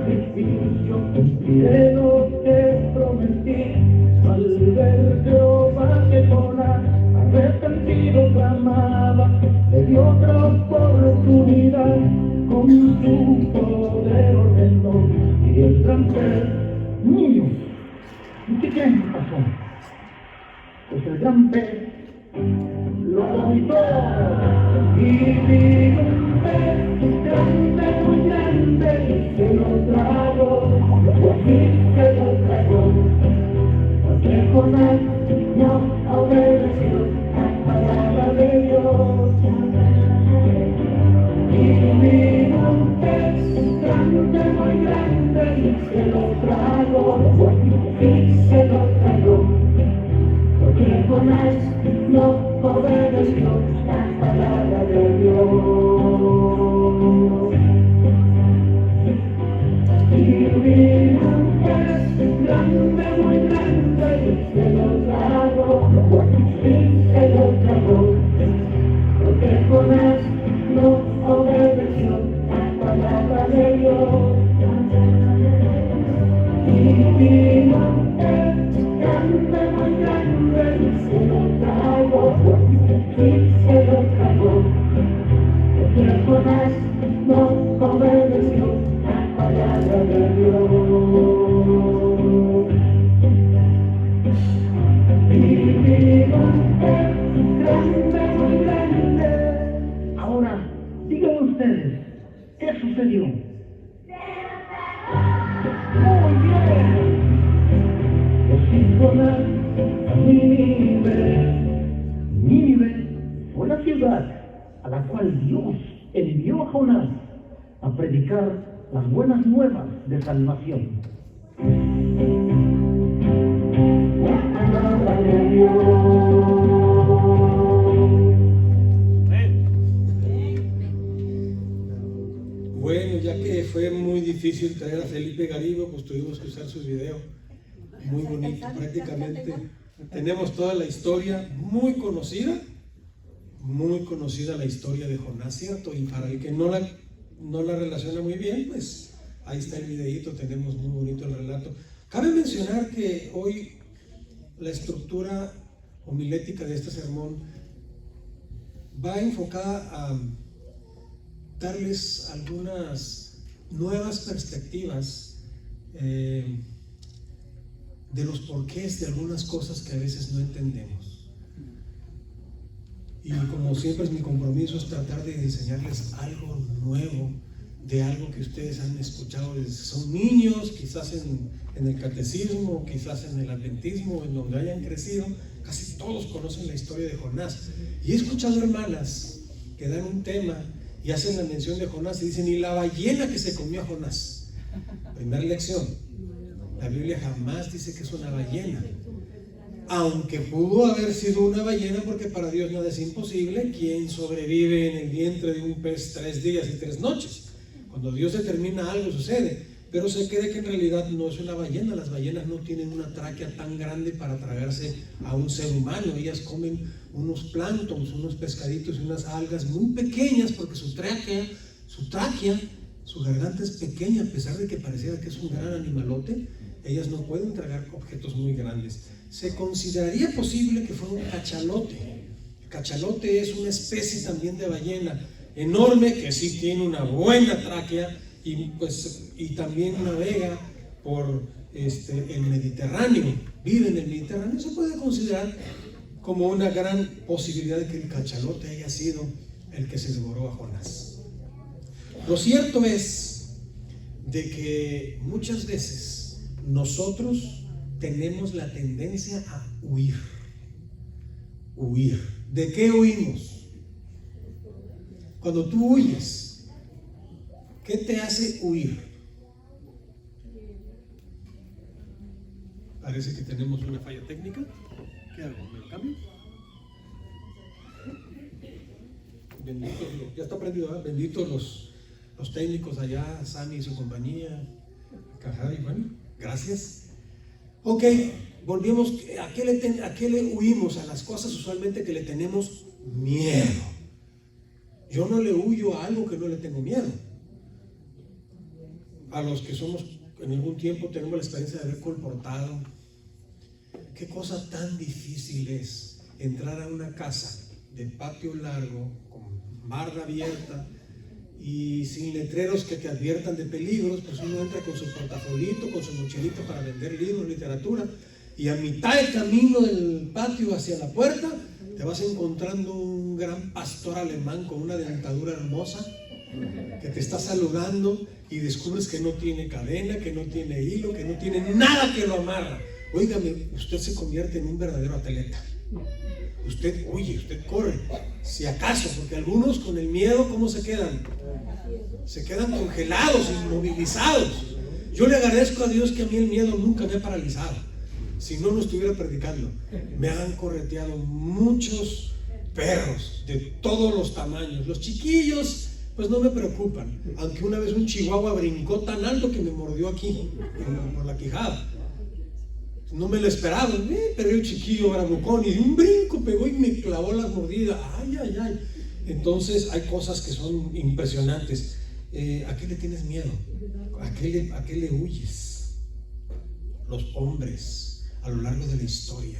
sacrificio, de lo que prometí. Al ver Jehová que Jonás arrepentido clamaba, le dio otra oportunidad, con su poder ordenó, y el gran pez, niño, ¿y qué creen que pasó? Pues el gran pez lo vomitó, y vino un pez grande, muy grande, y se lo tragó, y se lo tragó, porque Jonás no obedeció la palabra de Dios. Y vino un pez grande, muy grande, y se lo tragó, y se lo tragó, porque Jonás no obedeció la palabra de Dios. Y vino un pez grande, muy grande, y se lo tragó, y se lo tragó, porque Jonás no obedeció la palabra de Dios. Y vino un pez grande, muy grande, y se lo tragó, y se lo tragó, porque Jonás no obedeció la palabra de Dios. Y vino un pez grande, muy grande. Ahora, díganme ustedes, ¿qué sucedió? Muy bien. Y Jonás a Nínive. Nínive fue la ciudad a la cual Dios envió a Jonás a predicar las buenas nuevas de salvación. La palabra de Dios. Bueno, ya que fue muy difícil traer a Felipe Garibo, pues tuvimos que usar su video. Muy bonito, prácticamente tenemos toda la historia muy conocida la historia de Jonás, ¿cierto? Y para el que no la relaciona muy bien, pues ahí está el videíto, tenemos muy bonito el relato. Cabe mencionar que hoy la estructura homilética de este sermón va enfocada a darles algunas nuevas perspectivas de los porqués de algunas cosas que a veces no entendemos. Y como siempre es mi compromiso es tratar de enseñarles algo nuevo, de algo que ustedes han escuchado desde que son niños, quizás en el catecismo, quizás en el adventismo, en donde hayan crecido. Casi todos conocen la historia de Jonás. Y he escuchado hermanas que dan un tema y hacen la mención de Jonás y dicen, y la ballena que se comió a Jonás. Primera lección, la Biblia jamás dice que es una ballena, aunque pudo haber sido una ballena, porque para Dios nada es imposible. ¿Quién sobrevive en el vientre de un pez 3 días y 3 noches? Cuando Dios determina algo sucede, pero se cree que en realidad no es una ballena. Las ballenas no tienen una tráquea tan grande para tragarse a un ser humano. Ellas comen unos planctons, unos pescaditos y unas algas muy pequeñas, porque su tráquea, su garganta es pequeña, a pesar de que pareciera que es un gran animalote. Ellas no pueden tragar objetos muy grandes. Se consideraría posible que fuera un cachalote. El cachalote es una especie también de ballena enorme que sí tiene una buena tráquea y también navega por el Mediterráneo, vive en el Mediterráneo. Se puede considerar como una gran posibilidad de que el cachalote haya sido el que se devoró a Jonás. Lo cierto es de que muchas veces nosotros tenemos la tendencia a huir. ¿De qué huimos? Cuando tú huyes, ¿qué te hace huir? Parece que tenemos una falla técnica. ¿Qué hago? ¿Me lo cambio? Bendito, ya está prendido, ¿verdad? Benditos los técnicos allá, Sami y su compañía, Cajari, bueno, gracias. Ok, volvemos. ¿A qué le huimos? A las cosas usualmente que le tenemos miedo. Yo no le huyo a algo que no le tengo miedo. a los que somos, en algún tiempo tenemos la experiencia de haber colportado, qué cosa tan difícil es entrar a una casa de patio largo, con barda abierta y sin letreros que te adviertan de peligros. Pues uno entra con su portafolito, con su mochilito para vender libros, literatura, y a mitad del camino del patio hacia la puerta te vas encontrando un gran pastor alemán con una dentadura hermosa que te está saludando, y descubres que no tiene cadena, que no tiene hilo, que no tiene nada que lo amarra. Óigame, usted se convierte en un verdadero atleta. Usted huye, usted corre, si acaso, porque algunos con el miedo, ¿cómo se quedan? Se quedan congelados, inmovilizados. Yo le agradezco a Dios que a mí el miedo nunca me ha paralizado. Si no, no estuviera predicando. Me han correteado muchos perros de todos los tamaños. Los chiquillos, pues no me preocupan, aunque una vez un chihuahua brincó tan alto que me mordió aquí, por la quijada. No me lo esperaba, pero el chiquillo bravucón, y de un brinco pegó y me clavó la mordida. Ay, ay, ay. Entonces hay cosas que son impresionantes. ¿A qué le tienes miedo? ¿A qué le huyes? Los hombres a lo largo de la historia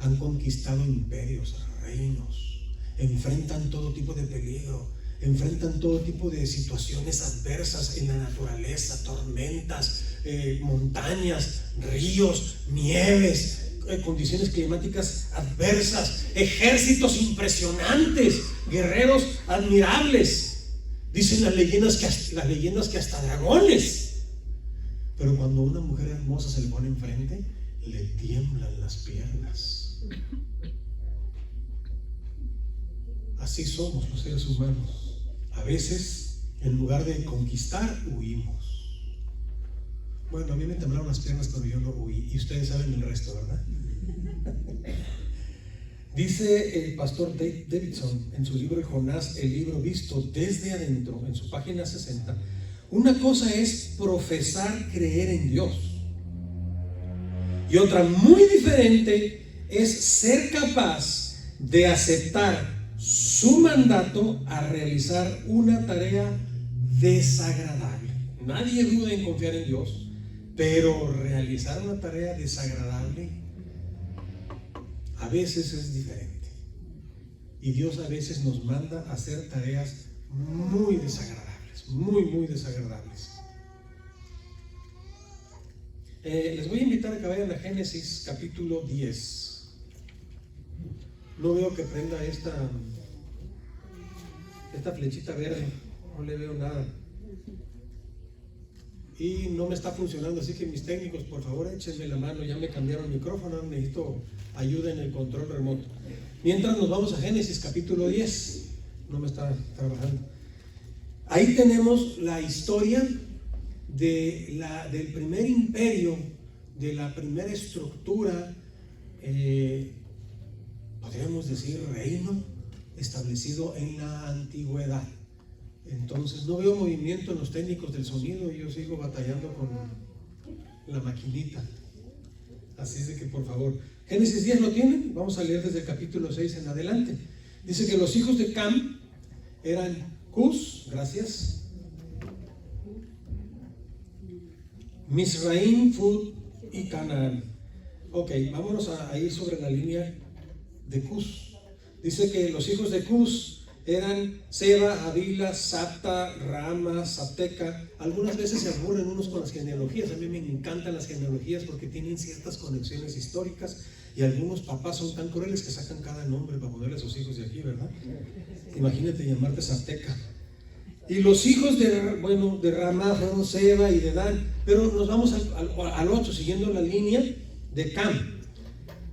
han conquistado imperios, reinos, enfrentan todo tipo de peligro, enfrentan todo tipo de situaciones adversas en la naturaleza, tormentas, montañas, ríos, nieves, condiciones climáticas adversas, ejércitos impresionantes, guerreros admirables. Dicen las leyendas que hasta dragones. Pero cuando una mujer hermosa se le pone enfrente, le tiemblan las piernas. Así somos los seres humanos. A veces, en lugar de conquistar, huimos. Bueno, a mí me temblaron las piernas, pero yo no huí. Y ustedes saben el resto, ¿verdad? Dice el pastor Dave Davidson en su libro Jonás, el libro visto desde adentro, en su página 60. Una cosa es profesar creer en Dios, y otra muy diferente es ser capaz de aceptar su mandato a realizar una tarea desagradable. Nadie duda en confiar en Dios, pero realizar una tarea desagradable a veces es diferente. Y Dios a veces nos manda a hacer tareas muy desagradables, muy desagradables. Les voy a invitar a que vayan a Génesis capítulo 10. No veo que prenda esta flechita verde, no le veo nada. Y no me está funcionando, así que mis técnicos, por favor, échenme la mano. Ya me cambiaron el micrófono, necesito ayuda en el control remoto. Mientras nos vamos a Génesis capítulo 10. No me está trabajando. Ahí tenemos la historia del primer imperio, de la primera estructura, podríamos decir reino, establecido en la antigüedad. Entonces no veo movimiento en los técnicos del sonido y yo sigo batallando con la maquinita. Así es de que, por favor, Génesis 10 lo tienen. Vamos a leer desde el capítulo 6 en adelante. Dice que los hijos de Cam eran Cus, gracias, Misraim, Fud y Canaán. Ok, vámonos a ir sobre la línea de Cus. Dice que los hijos de Cus eran Seba, Avila, Sapta, Rama, Sapteca. Algunas veces se aburren unos con las genealogías. A mí me encantan las genealogías porque tienen ciertas conexiones históricas, y algunos papás son tan crueles que sacan cada nombre para ponerle a sus hijos de aquí, ¿verdad? Imagínate llamarte Sapteca. Y los hijos de Rama fueron Seba y de Dan. Pero nos vamos al 8, siguiendo la línea de Cam.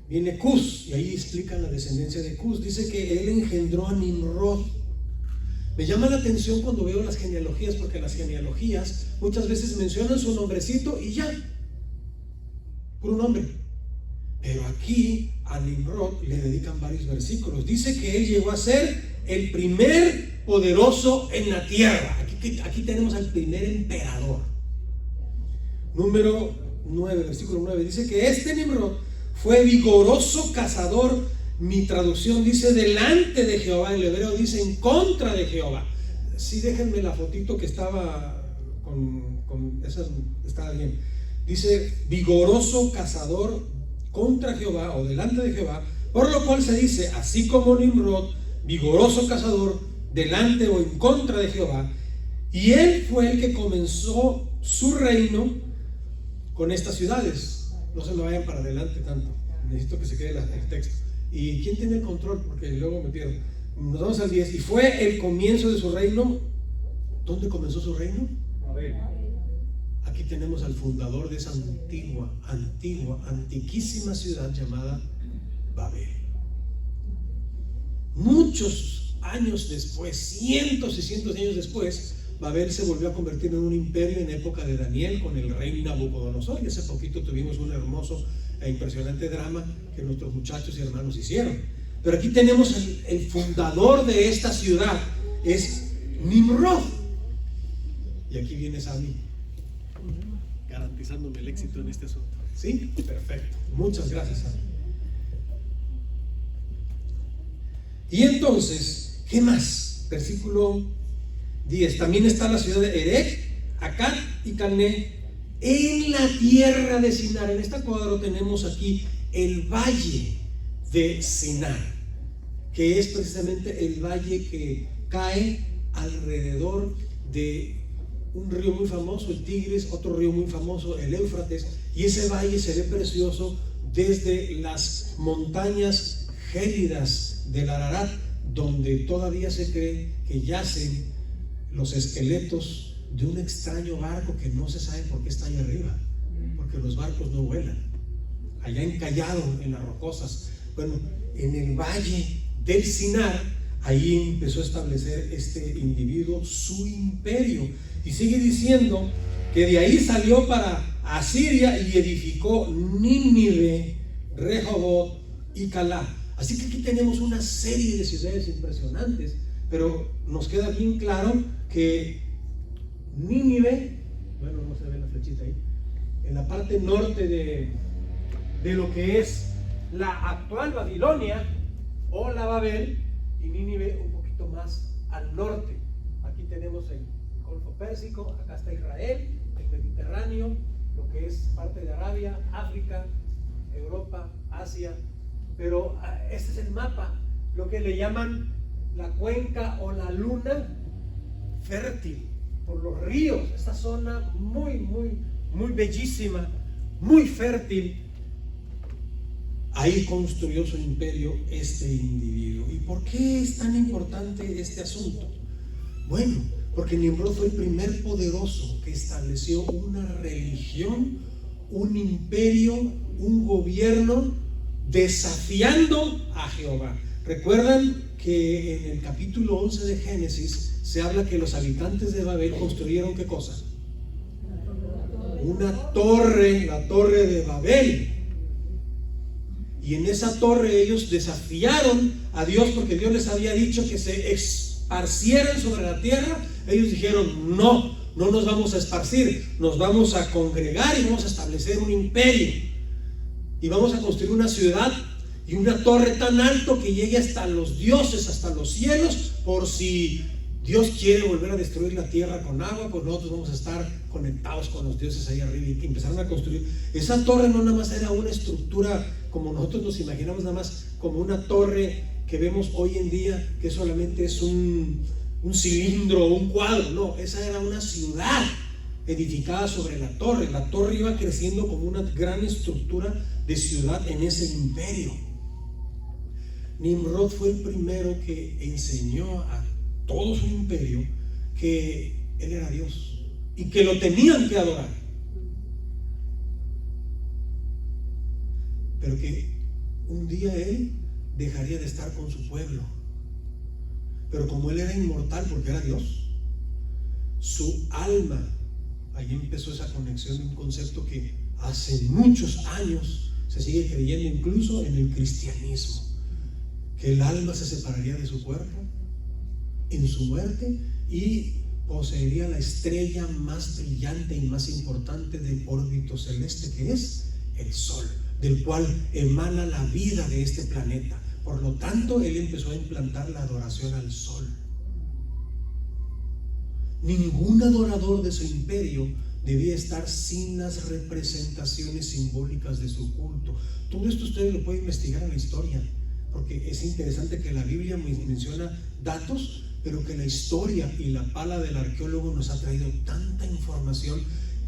Viene Cus, y ahí explican la descendencia de Cus. Dice que él engendró a Nimrod. Me llama la atención cuando veo las genealogías, porque las genealogías muchas veces mencionan su nombrecito y ya, puro nombre. Pero aquí a Nimrod le dedican varios versículos. Dice que él llegó a ser el primer poderoso en la tierra. Aquí tenemos al primer emperador. Número 9, versículo 9. Dice que este Nimrod fue vigoroso cazador. Mi traducción dice delante de Jehová, el hebreo dice en contra de Jehová. Sí, déjenme la fotito que estaba esa está bien. Dice, vigoroso cazador contra Jehová o delante de Jehová, por lo cual se dice, así como Nimrod, vigoroso cazador delante o en contra de Jehová, y él fue el que comenzó su reino con estas ciudades. No se me vayan para adelante tanto, necesito que se quede el texto. ¿Y quién tiene el control? Porque luego me pierdo. Nos vamos al 10. Y fue el comienzo de su reino. ¿Dónde comenzó su reino? Aquí tenemos al fundador de esa antiquísima ciudad llamada Babel. Muchos años después, cientos y cientos de años después, Babel se volvió a convertir en un imperio en época de Daniel con el rey Nabucodonosor, y hace poquito tuvimos un hermoso e impresionante drama que nuestros muchachos y hermanos hicieron. Pero aquí tenemos el fundador de esta ciudad, es Nimrod. Y aquí viene Sammy, garantizándome el éxito en este asunto. ¿Sí? Perfecto. Muchas gracias, Sammy. Y entonces, ¿qué más? Versículo 10. También está la ciudad de Erech, Akkad y Calné en la tierra de Sinar. En este cuadro tenemos aquí el valle de Sinar, que es precisamente el valle que cae alrededor de un río muy famoso, el Tigris, otro río muy famoso, el Éufrates, y ese valle se ve precioso desde las montañas gélidas del Ararat, donde todavía se cree que yacen los esqueletos de un extraño barco que no se sabe por qué está ahí arriba, porque los barcos no vuelan, allá encallado en las rocosas. Bueno, en el valle del Sinar, ahí empezó a establecer este individuo su imperio, y sigue diciendo que de ahí salió para Asiria y edificó Nínive, Rehobot y Calá. Así que aquí tenemos una serie de ciudades impresionantes, pero nos queda bien claro que Nínive, bueno, no se ve la flechita ahí, en la parte norte de lo que es la actual Babilonia o la Babel, y Nínive un poquito más al norte. Aquí tenemos el Golfo Pérsico, acá está Israel, el Mediterráneo, lo que es parte de Arabia, África, Europa, Asia. Pero este es el mapa, lo que le llaman la cuenca o la luna fértil, por los ríos, esta zona muy bellísima, muy fértil. Ahí construyó su imperio este individuo. ¿Y por qué es tan importante este asunto? Bueno, porque Nimrod fue el primer poderoso que estableció una religión, un imperio, un gobierno, desafiando a Jehová. Recuerdan que en el capítulo 11 de Génesis se habla que los habitantes de Babel construyeron ¿qué cosa? Una torre, la torre de Babel. Y en esa torre ellos desafiaron a Dios, porque Dios les había dicho que se esparcieran sobre la tierra. Ellos dijeron, no nos vamos a esparcir, nos vamos a congregar y vamos a establecer un imperio. Y vamos a construir una ciudad y una torre tan alto que llegue hasta los dioses, hasta los cielos, por si Dios quiere volver a destruir la tierra con agua, pues nosotros vamos a estar conectados con los dioses ahí arriba. Y empezaron a construir. Esa torre no nada más era una estructura como nosotros nos imaginamos, nada más como una torre que vemos hoy en día, que solamente es un cilindro o un cuadro. No, esa era una ciudad edificada sobre la torre. La torre iba creciendo como una gran estructura de ciudad en ese imperio. Nimrod fue el primero que enseñó a todo su imperio que él era Dios y que lo tenían que adorar, pero que un día él dejaría de estar con su pueblo. Pero como él era inmortal porque era Dios, su alma, ahí empezó esa conexión de un concepto que hace muchos años se sigue creyendo incluso en el cristianismo, que el alma se separaría de su cuerpo en su muerte y poseería la estrella más brillante y más importante del órbito celeste, que es el Sol, del cual emana la vida de este planeta. Por lo tanto, él empezó a implantar la adoración al Sol. Ningún adorador de su imperio debía estar sin las representaciones simbólicas de su culto. Todo esto ustedes lo pueden investigar en la historia, porque es interesante que la Biblia menciona datos, pero que la historia y la pala del arqueólogo nos ha traído tanta información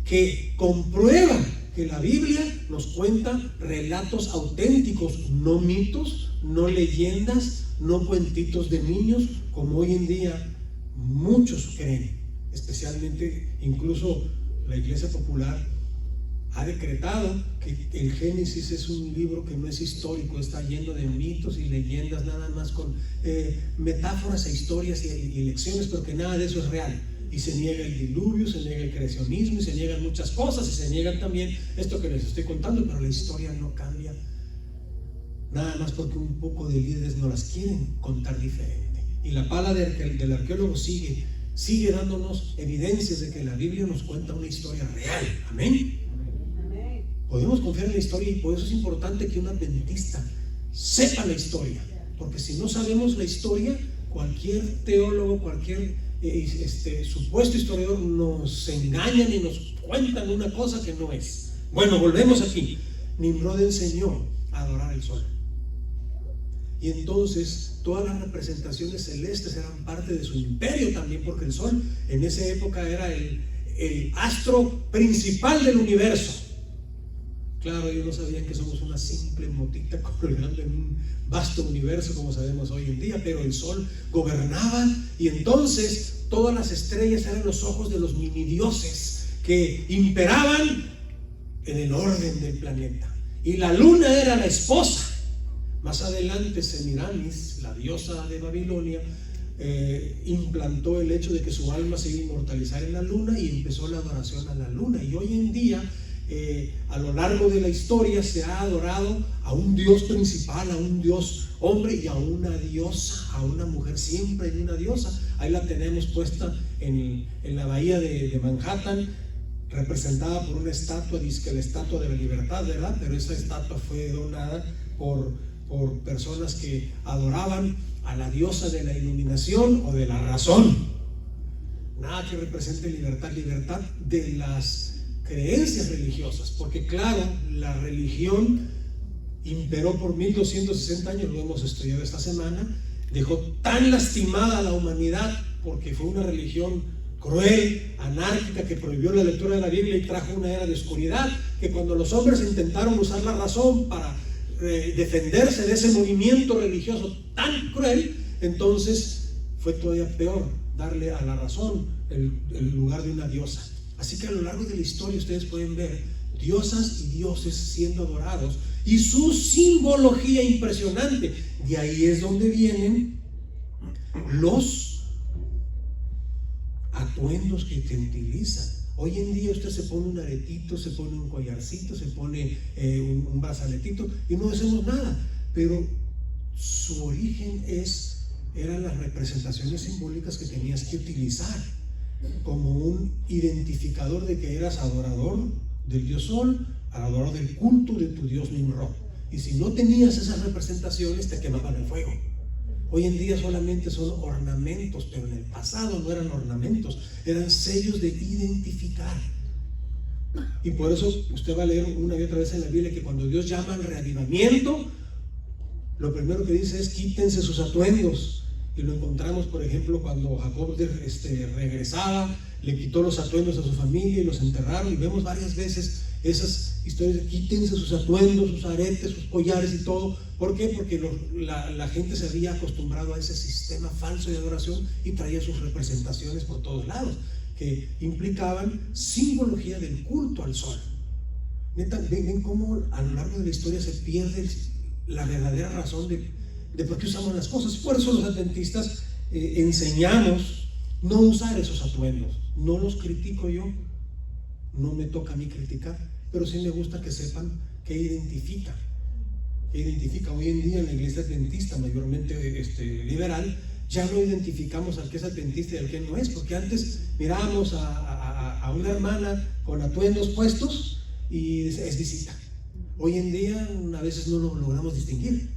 que comprueba que la Biblia nos cuenta relatos auténticos, no mitos, no leyendas, no cuentitos de niños, como hoy en día muchos creen. Especialmente, incluso la Iglesia Popular ha decretado que el Génesis es un libro que no es histórico, está lleno de mitos y leyendas, nada más con metáforas e historias y lecciones, pero que nada de eso es real. Y se niega el diluvio, se niega el creacionismo, y se niegan muchas cosas, y se niegan también esto que les estoy contando, pero la historia no cambia, nada más porque un poco de líderes no las quieren contar diferente. Y la pala del arqueólogo sigue dándonos evidencias de que la Biblia nos cuenta una historia real. Amén. Podemos confiar en la historia, y por eso es importante que un adventista sepa la historia, porque si no sabemos la historia, cualquier teólogo, cualquier supuesto historiador nos engañan y nos cuentan una cosa que no es. Bueno, volvemos aquí. Nimrod enseñó a adorar el sol, y entonces todas las representaciones celestes eran parte de su imperio también, porque el sol en esa época era el astro principal del universo. Claro, ellos no sabían que somos una simple motita colgando en un vasto universo como sabemos hoy en día, pero el sol gobernaba, y entonces todas las estrellas eran los ojos de los mini-dioses que imperaban en el orden del planeta, y la luna era la esposa. Más adelante Semiramis, la diosa de Babilonia, implantó el hecho de que su alma se iba a inmortalizar en la luna, y empezó la adoración a la luna. Y hoy en día, a lo largo de la historia, se ha adorado a un dios principal, a un dios hombre y a una diosa, a una mujer. Siempre hay una diosa. Ahí la tenemos puesta en la bahía de Manhattan, representada por una estatua, dice que la estatua de la libertad, ¿verdad? Pero esa estatua fue donada por personas que adoraban a la diosa de la iluminación o de la razón. Nada que represente libertad de las creencias religiosas, porque claro, la religión imperó por 1260 años, lo hemos estudiado esta semana, dejó tan lastimada a la humanidad porque fue una religión cruel, anárquica, que prohibió la lectura de la Biblia y trajo una era de oscuridad, que cuando los hombres intentaron usar la razón para defenderse de ese movimiento religioso tan cruel, entonces fue todavía peor darle a la razón el lugar de una diosa. Así que a lo largo de la historia ustedes pueden ver diosas y dioses siendo adorados, y su simbología impresionante. De ahí es donde vienen los atuendos que te utilizan. Hoy en día usted se pone un aretito, se pone un collarcito, se pone un brazaletito y no hacemos nada, pero su origen eran las representaciones simbólicas que tenías que utilizar como un identificador de que eras adorador del dios sol, adorador del culto de tu dios Nimrod. Y si no tenías esas representaciones, te quemaban el fuego. Hoy en día solamente son ornamentos, pero en el pasado no eran ornamentos, eran sellos de identificar. Y por eso usted va a leer una y otra vez en la Biblia que cuando Dios llama al reavivamiento, lo primero que dice es: quítense sus atuendos. Y lo encontramos, por ejemplo, cuando Jacob regresaba, le quitó los atuendos a su familia y los enterraron, y vemos varias veces esas historias de quítense sus atuendos, sus aretes, sus collares y todo. ¿Por qué? Porque la gente se había acostumbrado a ese sistema falso de adoración y traía sus representaciones por todos lados, que implicaban simbología del culto al sol. Neta, ven cómo a lo largo de la historia se pierde la verdadera razón de por qué usamos las cosas. Por eso los adventistas enseñamos no usar esos atuendos. No los critico yo, no me toca a mí criticar, pero sí me gusta que sepan qué identifica. Hoy en día en la iglesia adventista, mayormente liberal, ya no identificamos al que es adventista y al que no es, porque antes mirábamos a una hermana con atuendos puestos y es visita. Hoy en día a veces no lo logramos distinguir.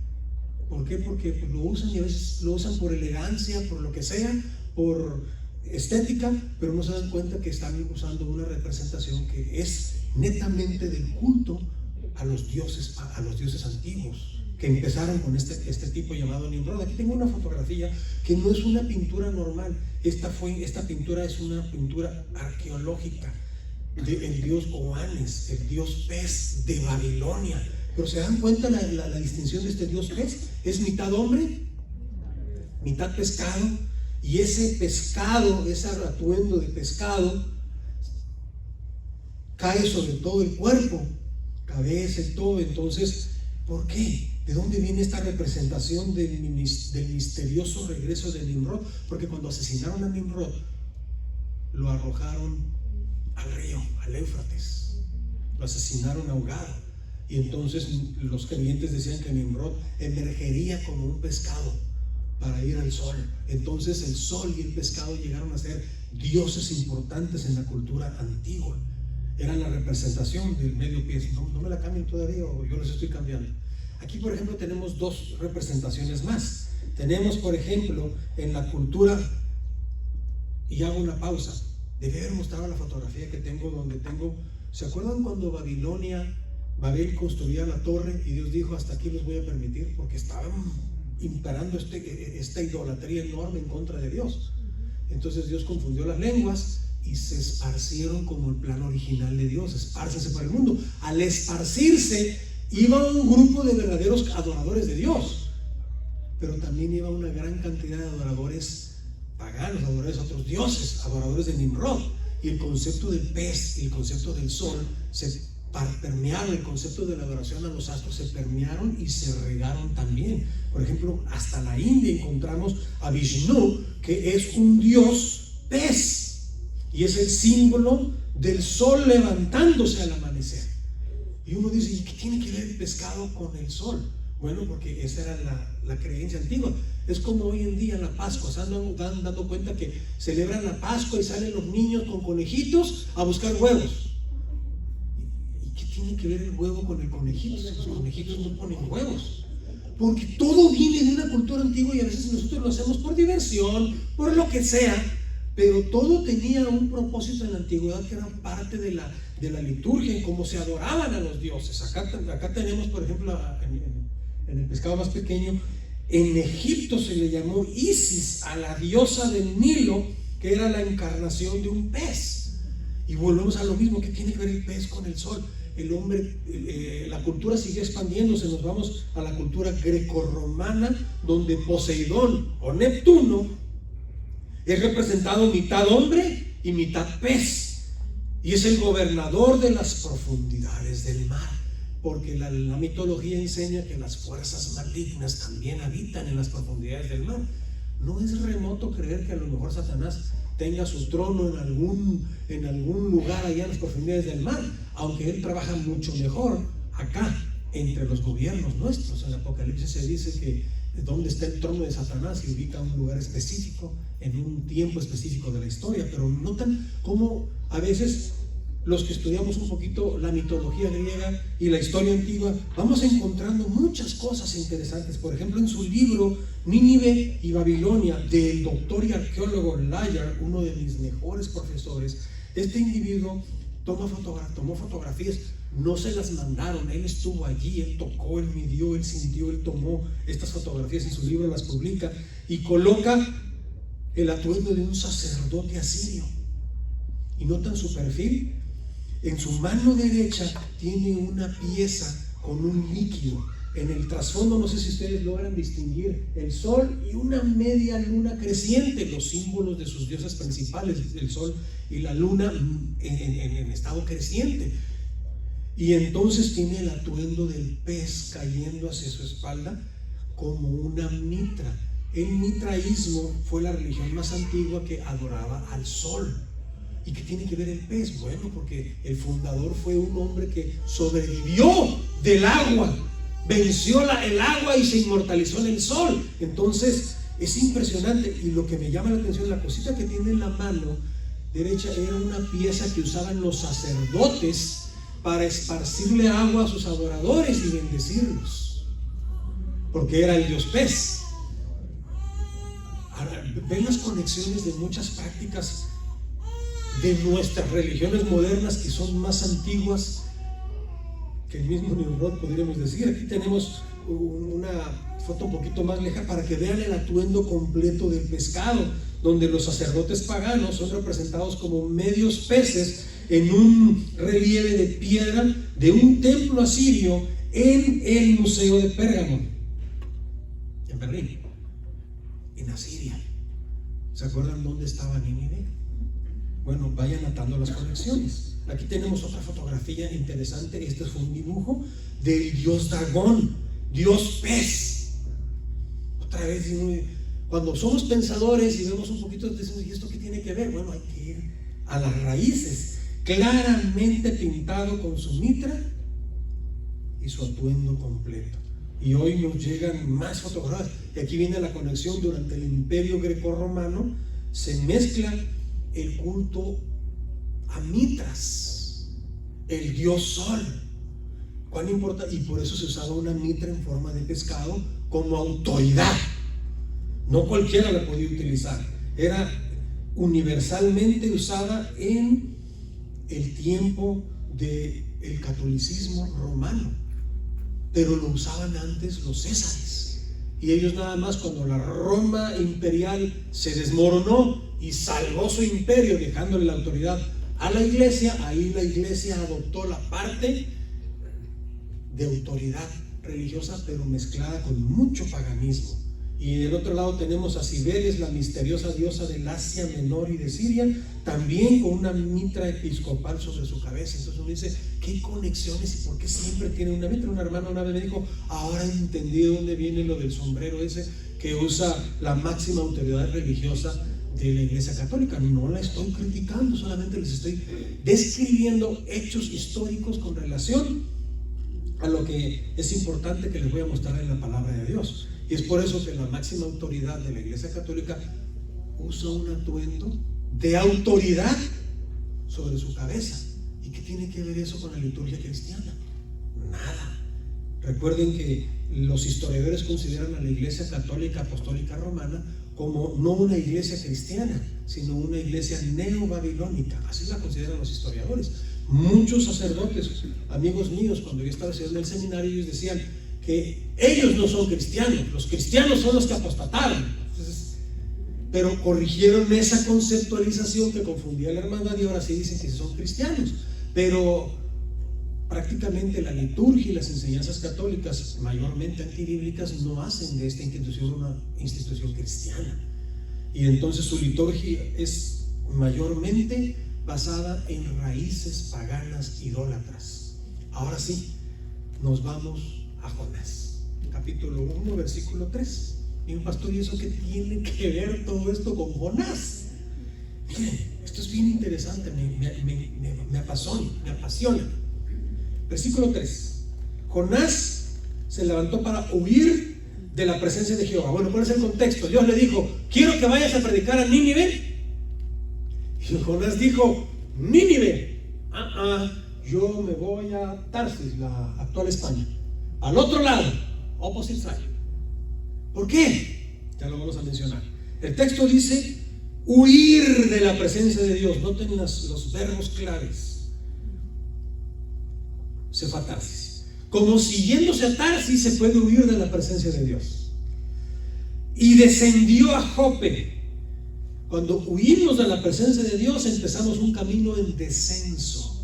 ¿Por qué? Porque lo usan, y a veces lo usan por elegancia, por lo que sea, por estética, pero no se dan cuenta que están usando una representación que es netamente del culto a los dioses antiguos, que empezaron con este tipo llamado Nimrod. Aquí tengo una fotografía que no es una pintura normal. Esta pintura es una pintura arqueológica del dios Oanes, el dios pez de Babilonia. Pero se dan cuenta la distinción de este dios pez: es mitad hombre, mitad pescado, y ese pescado, ese atuendo de pescado, cae sobre todo el cuerpo, cabeza y todo. Entonces, ¿por qué? ¿De dónde viene esta representación del misterioso regreso de Nimrod? Porque cuando asesinaron a Nimrod, lo arrojaron al río, al Éufrates, lo asesinaron ahogado. Y entonces los creyentes decían que Nimrod emergería como un pescado para ir al sol. Entonces el sol y el pescado llegaron a ser dioses importantes en la cultura antigua. Eran la representación del medio pie. No me la cambien todavía, o yo les estoy cambiando. Aquí, por ejemplo, tenemos dos representaciones más. Tenemos, por ejemplo, en la cultura, y hago una pausa, debe haber mostrado la fotografía que tengo, donde tengo, ¿se acuerdan cuando Babel construía la torre y Dios dijo: hasta aquí les voy a permitir, porque estaban imperando esta idolatría enorme en contra de Dios? Entonces Dios confundió las lenguas y se esparcieron como el plan original de Dios: espárcense por el mundo. Al esparcirse, iba un grupo de verdaderos adoradores de Dios, pero también iba una gran cantidad de adoradores paganos, adoradores a otros dioses, adoradores de Nimrod. Y el concepto del pez y el concepto del sol se permearon, el concepto de la adoración a los astros se permearon y se regaron también. Por ejemplo, hasta la India encontramos a Vishnu, que es un dios pez, y es el símbolo del sol levantándose al amanecer. Y uno dice: ¿y qué tiene que ver el pescado con el sol? Bueno, porque esa era la creencia antigua. Es como hoy en día en la Pascua, se andan dando cuenta que celebran la Pascua y salen los niños con conejitos a buscar huevos. ¿Qué tiene que ver el huevo con el conejito? Los conejitos no ponen huevos. Porque todo viene de una cultura antigua, y a veces nosotros lo hacemos por diversión, por lo que sea, pero todo tenía un propósito en la antigüedad que era parte de la liturgia, en cómo se adoraban a los dioses. Acá tenemos, por ejemplo, en el pescado más pequeño, en Egipto se le llamó Isis a la diosa del Nilo, que era la encarnación de un pez. Y volvemos a lo mismo: ¿qué tiene que ver el pez con el sol? El hombre, la cultura sigue expandiéndose. Nos vamos a la cultura grecorromana, donde Poseidón o Neptuno es representado mitad hombre y mitad pez, y es el gobernador de las profundidades del mar, porque la mitología enseña que las fuerzas malignas también habitan en las profundidades del mar. No es remoto creer que a lo mejor Satanás tenga su trono en algún lugar allá en las profundidades del mar, aunque él trabaja mucho mejor acá entre los gobiernos nuestros. En el Apocalipsis se dice que donde está el trono de Satanás se ubica en un lugar específico, en un tiempo específico de la historia. Pero notan cómo a veces los que estudiamos un poquito la mitología griega y la historia antigua vamos encontrando muchas cosas interesantes. Por ejemplo, en su libro Nínive y Babilonia, del doctor y arqueólogo Layard, uno de mis mejores profesores, este individuo tomó fotografías. No se las mandaron, él estuvo allí, él tocó, él midió, él sintió, él tomó estas fotografías, en su libro las publica y coloca el atuendo de un sacerdote asirio. Y notan su perfil. En su mano derecha tiene una pieza con un líquido. En el trasfondo, no sé si ustedes logran distinguir el sol y una media luna creciente, los símbolos de sus dioses principales, el sol y la luna en estado creciente. Y entonces tiene el atuendo del pez cayendo hacia su espalda como una mitra. El mitraísmo fue la religión más antigua que adoraba al sol. ¿Y qué tiene que ver el pez? Bueno, porque el fundador fue un hombre que sobrevivió del agua, venció el agua y se inmortalizó en el sol. Entonces es impresionante. Y lo que me llama la atención, la cosita que tiene en la mano derecha era una pieza que usaban los sacerdotes para esparcirle agua a sus adoradores y bendecirlos, porque era el dios pez. Ahora, ven las conexiones de muchas prácticas de nuestras religiones modernas que son más antiguas que el mismo Nimrod, podríamos decir. Aquí tenemos una foto un poquito más lejana para que vean el atuendo completo del pescado, donde los sacerdotes paganos son representados como medios peces en un relieve de piedra de un templo asirio en el Museo de Pérgamo, en Berlín, en Asiria. ¿Se acuerdan dónde estaba Nínive? Bueno, vayan atando las conexiones. Aquí tenemos otra fotografía interesante. Este fue un dibujo del dios dragón, dios pez. Otra vez, cuando somos pensadores y vemos un poquito, decimos, ¿y esto qué tiene que ver? Bueno, hay que ir a las raíces. Claramente pintado con su mitra y su atuendo completo. Y hoy nos llegan más fotografías. Y aquí viene la conexión. Durante el Imperio Grecorromano se mezcla el culto a Mitras, el dios Sol. ¿Cuán importante? Y por eso se usaba una mitra en forma de pescado como autoridad. No cualquiera la podía utilizar. Era universalmente usada en el tiempo del catolicismo romano, pero lo usaban antes los césares, y ellos nada más cuando la Roma imperial se desmoronó y salvó su imperio dejándole la autoridad a la iglesia, ahí la iglesia adoptó la parte de autoridad religiosa pero mezclada con mucho paganismo. Y del otro lado tenemos a Cibeles, la misteriosa diosa del Asia Menor y de Siria, también con una mitra episcopal sobre su cabeza. Entonces uno dice, ¿qué conexiones y por qué siempre tiene una mitra? Una hermana una vez me dijo, ahora entendí de dónde viene lo del sombrero ese que usa la máxima autoridad religiosa de la Iglesia Católica. No la estoy criticando, solamente les estoy describiendo hechos históricos con relación a lo que es importante que les voy a mostrar en la palabra de Dios. Y es por eso que la máxima autoridad de la Iglesia Católica usa un atuendo de autoridad sobre su cabeza. ¿Y qué tiene que ver eso con la liturgia cristiana? Nada. Recuerden que los historiadores consideran a la Iglesia Católica Apostólica Romana como no una iglesia cristiana, sino una iglesia neobabilónica. Así la consideran los historiadores. Muchos sacerdotes, amigos míos, cuando yo estaba estudiando en el seminario, ellos decían que ellos no son cristianos, los cristianos son los que apostataron. Entonces, pero corrigieron esa conceptualización que confundía a la hermandad y ahora sí dicen que son cristianos. Pero prácticamente la liturgia y las enseñanzas católicas, mayormente antibíblicas, no hacen de esta institución una institución cristiana. Y entonces su liturgia es mayormente basada en raíces paganas idólatras. Ahora sí, nos vamos a Jonás, capítulo 1, versículo 3. Y un pastor, ¿y eso qué tiene que ver todo esto con Jonás? Miren, esto es bien interesante, me apasiona. Versículo 3. Jonás se levantó para huir de la presencia de Jehová. Bueno, ¿cuál es el contexto? Dios le dijo, quiero que vayas a predicar a Nínive. Y Jonás dijo, Nínive, yo me voy a Tarsis, la actual España, al otro lado, opposite side. ¿Por qué? Ya lo vamos a mencionar. El texto dice huir de la presencia de Dios. Noten los verbos claves. Se fue a Tarsis. Como si yéndose a Tarsis se puede huir de la presencia de Dios. Y descendió a Jope. Cuando huimos de la presencia de Dios, empezamos un camino en descenso.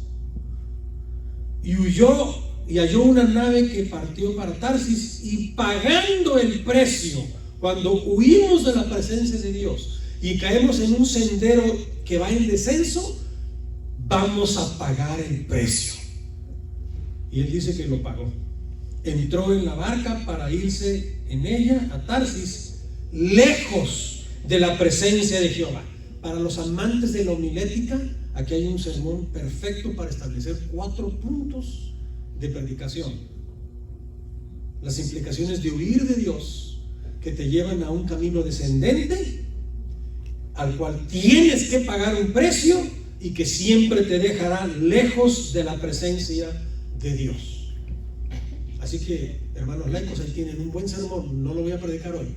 Y huyó y halló una nave que partió para Tarsis, y pagando el precio, cuando huimos de la presencia de Dios y caemos en un sendero que va en descenso, vamos a pagar el precio. Y él dice que lo pagó. Entró en la barca para irse en ella a Tarsis, lejos de la presencia de Jehová. Para los amantes de la homilética, aquí hay un sermón perfecto para establecer 4 puntos de predicación. Las implicaciones de huir de Dios, que te llevan a un camino descendente al cual tienes que pagar un precio y que siempre te dejará lejos de la presencia de Dios. Así que, hermanos laicos, ahí tienen un buen sermón. No lo voy a predicar hoy,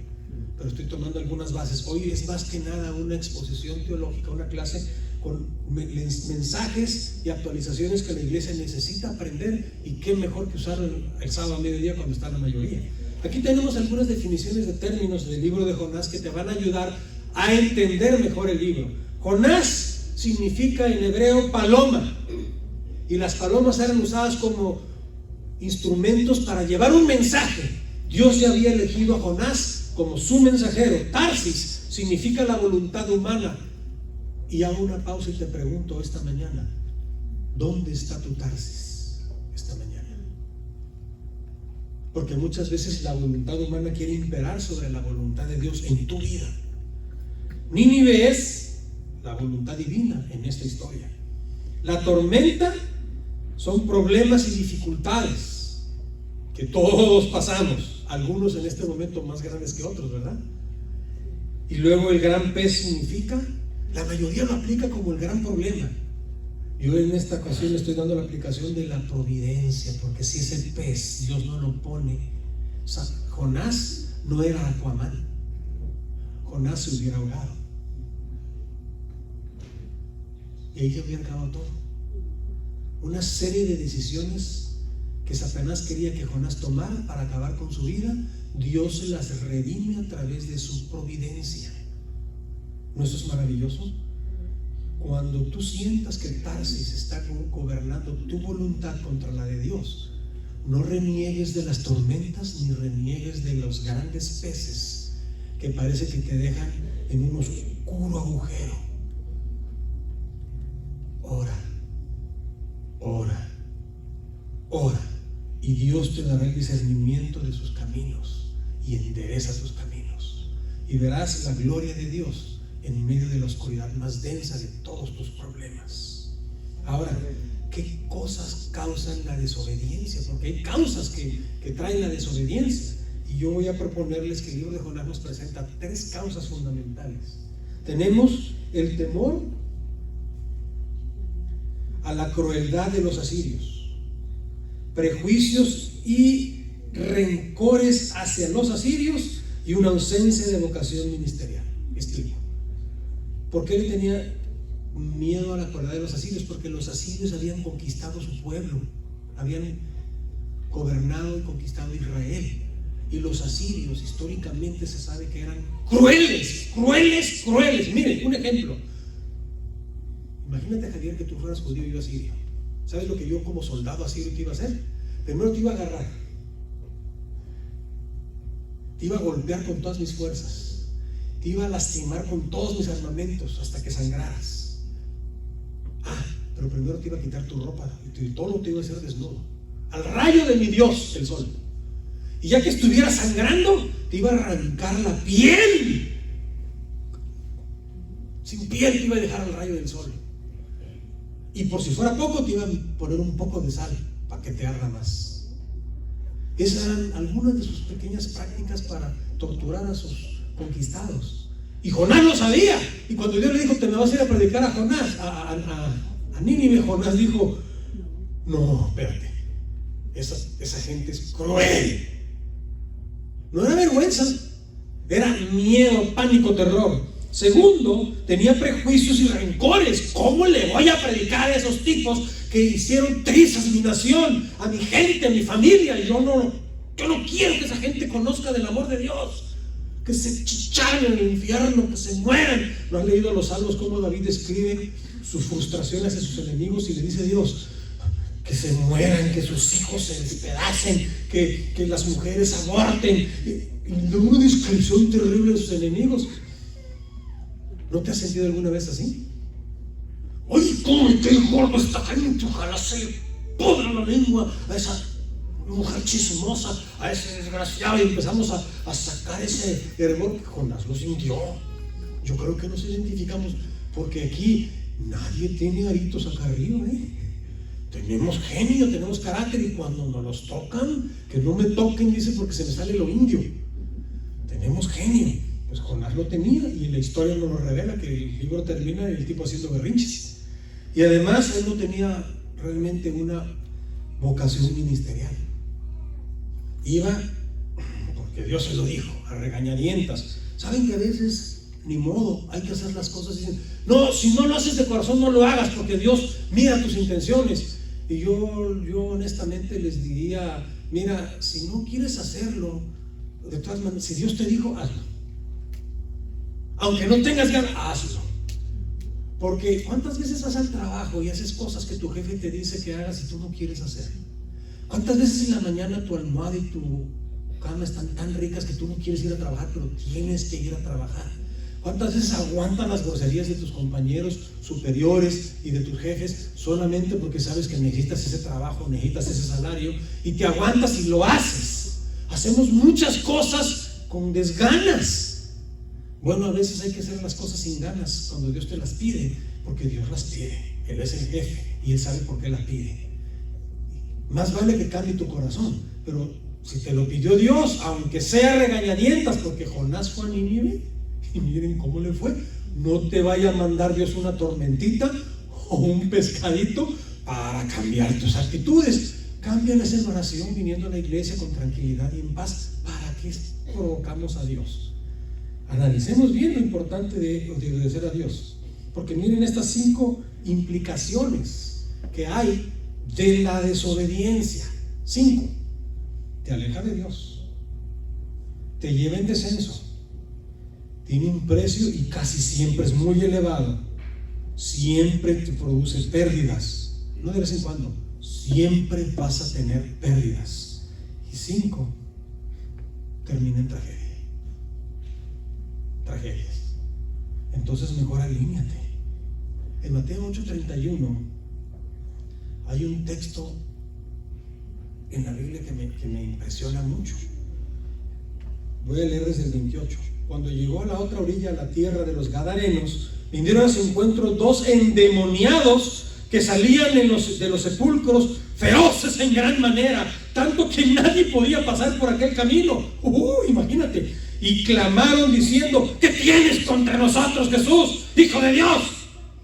pero estoy tomando algunas bases. Hoy es más que nada una exposición teológica, una clase con mensajes y actualizaciones que la iglesia necesita aprender, y qué mejor que usar el sábado a mediodía cuando está la mayoría. Aquí tenemos algunas definiciones de términos del libro de Jonás que te van a ayudar a entender mejor el libro. Jonás significa en hebreo paloma, y las palomas eran usadas como instrumentos para llevar un mensaje. Dios ya había elegido a Jonás como su mensajero. Tarsis significa la voluntad humana. Y hago una pausa y te pregunto esta mañana, ¿dónde está tu Tarsis esta mañana? Porque muchas veces la voluntad humana quiere imperar sobre la voluntad de Dios en tu vida. Nínive es la voluntad divina en esta historia. La tormenta son problemas y dificultades que todos pasamos, algunos en este momento más grandes que otros, ¿verdad? Y luego el gran pez significa, la mayoría lo aplica como el gran problema. Yo en esta ocasión estoy dando la aplicación de la providencia, porque si es el pez, Dios no lo pone. O sea, Jonás no era Aquaman. Jonás se hubiera ahogado. Y ahí se hubiera acabado todo. Una serie de decisiones que Satanás quería que Jonás tomara para acabar con su vida, Dios se las redime a través de su providencia. ¿No eso es maravilloso? Cuando tú sientas que Tarsis está gobernando tu voluntad contra la de Dios, no reniegues de las tormentas ni reniegues de los grandes peces que parece que te dejan en un oscuro agujero. Ora, ora, ora, y Dios te dará el discernimiento de sus caminos y endereza tus caminos, y verás la gloria de Dios en medio de la oscuridad más densa de todos tus problemas. Ahora, ¿qué cosas causan la desobediencia? Porque hay causas que traen la desobediencia, y yo voy a proponerles que el libro de Jonás nos presenta 3 causas fundamentales. Tenemos el temor a la crueldad de los asirios, prejuicios y rencores hacia los asirios, y una ausencia de vocación ministerial. Explico. ¿Por qué le tenía miedo a la crueldad de los asirios? Porque los asirios habían conquistado su pueblo, habían gobernado y conquistado Israel, y los asirios históricamente se sabe que eran crueles, crueles, crueles. Miren, un ejemplo. Imagínate, Javier, que tú fueras judío y yo asirio. ¿Sabes lo que yo como soldado asirio te iba a hacer? Primero te iba a agarrar, te iba a golpear con todas mis fuerzas, te iba a lastimar con todos mis armamentos hasta que sangraras. Pero primero te iba a quitar tu ropa y todo te iba a hacer desnudo, al rayo de mi Dios, el sol. Y ya que estuviera sangrando, te iba a arrancar la piel. Sin piel te iba a dejar al rayo del sol. Y por si fuera poco, te iba a poner un poco de sal para que te arda más. Esas eran algunas de sus pequeñas prácticas para torturar a sus conquistados. Y Jonás lo sabía. Y cuando Dios le dijo, te me vas a ir a predicar a Jonás, a Nínive, Jonás dijo, no, espérate, esa gente es cruel. No era vergüenza, era miedo, pánico, terror. Segundo, tenía prejuicios y rencores. ¿Cómo le voy a predicar a esos tipos que hicieron trizas mi nación, a mi gente, a mi familia? Y yo no quiero que esa gente conozca del amor de Dios, que se chicharen en el infierno, que se mueran. ¿No has leído los salmos cómo David describe sus frustraciones hacia sus enemigos y le dice a Dios que se mueran, que sus hijos se despedacen, que las mujeres aborten? Y una descripción terrible de sus enemigos. ¿No te has sentido alguna vez así? Oye, ¿cómo me cae gordo esta gente? Ojalá se le pudra la lengua a esa mujer chismosa, a ese desgraciado. Y empezamos a sacar ese hervor que Jonás lo sintió. Yo creo que nos identificamos, porque aquí nadie tiene aritos acá arriba, Tenemos genio, tenemos carácter, y cuando nos los tocan, que no me toquen, dice, porque se me sale lo indio. Tenemos genio. Pues Jonás lo tenía, y la historia nos lo revela, que el libro termina y el tipo haciendo berrinches. Y además él no tenía realmente una vocación ministerial. Iba, porque Dios se lo dijo, a regañadientas. Saben que a veces, ni modo, hay que hacer las cosas. Dicen, no, si no lo haces de corazón, no lo hagas, porque Dios mira tus intenciones. Y yo honestamente les diría, mira, si no quieres hacerlo, de todas maneras, si Dios te dijo, hazlo. Aunque no tengas ganas, hazlo. Porque ¿cuántas veces vas al trabajo y haces cosas que tu jefe te dice que hagas y tú no quieres hacerlo? ¿Cuántas veces en la mañana tu almohada y tu cama están tan ricas que tú no quieres ir a trabajar, pero tienes que ir a trabajar? ¿Cuántas veces aguantas las groserías de tus compañeros superiores y de tus jefes solamente porque sabes que necesitas ese trabajo, necesitas ese salario, y te aguantas y lo haces? Hacemos muchas cosas con desganas. Bueno, a veces hay que hacer las cosas sin ganas cuando Dios te las pide, porque Dios las pide. Él es el jefe y Él sabe por qué las pide. Más vale que cambie tu corazón, pero si te lo pidió Dios, aunque sea regañadientas, porque Jonás fue a Nínive y miren cómo le fue. No te vaya a mandar Dios una tormentita o un pescadito para cambiar tus actitudes. Cámbialas en oración, viniendo a la iglesia con tranquilidad y en paz. ¿Para qué provocamos a Dios? Analicemos bien lo importante de obedecer a Dios, porque miren estas 5 implicaciones que hay de la desobediencia. 5. Te aleja de Dios, te lleva en descenso, tiene un precio y casi siempre es muy elevado, siempre te produce pérdidas, no de vez en cuando, siempre vas a tener pérdidas. Y 5, termina en tragedias. Entonces mejor alíñate. En Mateo 8:31 hay un texto en la Biblia que me impresiona mucho. Voy a leer desde el 28. Cuando llegó a la otra orilla, a la tierra de los Gadarenos, vinieron a su encuentro 2 endemoniados que salían de los sepulcros, feroces en gran manera, tanto que nadie podía pasar por aquel camino. Imagínate. Y clamaron diciendo: ¿qué tienes contra nosotros, Jesús, Hijo de Dios?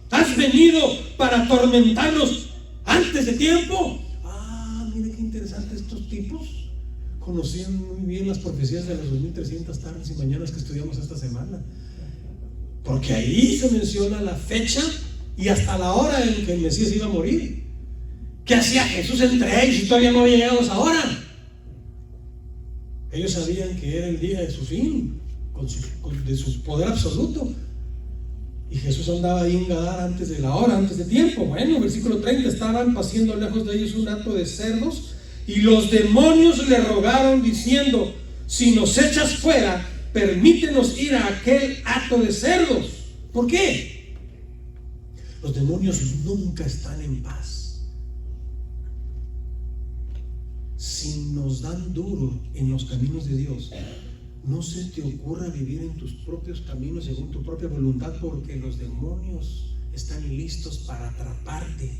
¿Has venido para atormentarnos antes de tiempo? Mire qué interesante, estos tipos conocían muy bien las profecías de las 2300 tardes y mañanas que estudiamos esta semana, porque ahí se menciona la fecha y hasta la hora en que el Mesías iba a morir. ¿Qué hacía Jesús entre ellos si todavía no había llegado esa hora? Ellos sabían que era el día de su fin, de su poder absoluto. Y Jesús andaba ahí en Gadara antes de la hora, antes de tiempo. Bueno, versículo 30, estaban paciendo lejos de ellos un hato de cerdos, y los demonios le rogaron diciendo: si nos echas fuera, permítenos ir a aquel hato de cerdos. ¿Por qué? Los demonios nunca están en paz. Si nos dan duro en los caminos de Dios, no se te ocurra vivir en tus propios caminos según tu propia voluntad, porque los demonios están listos para atraparte.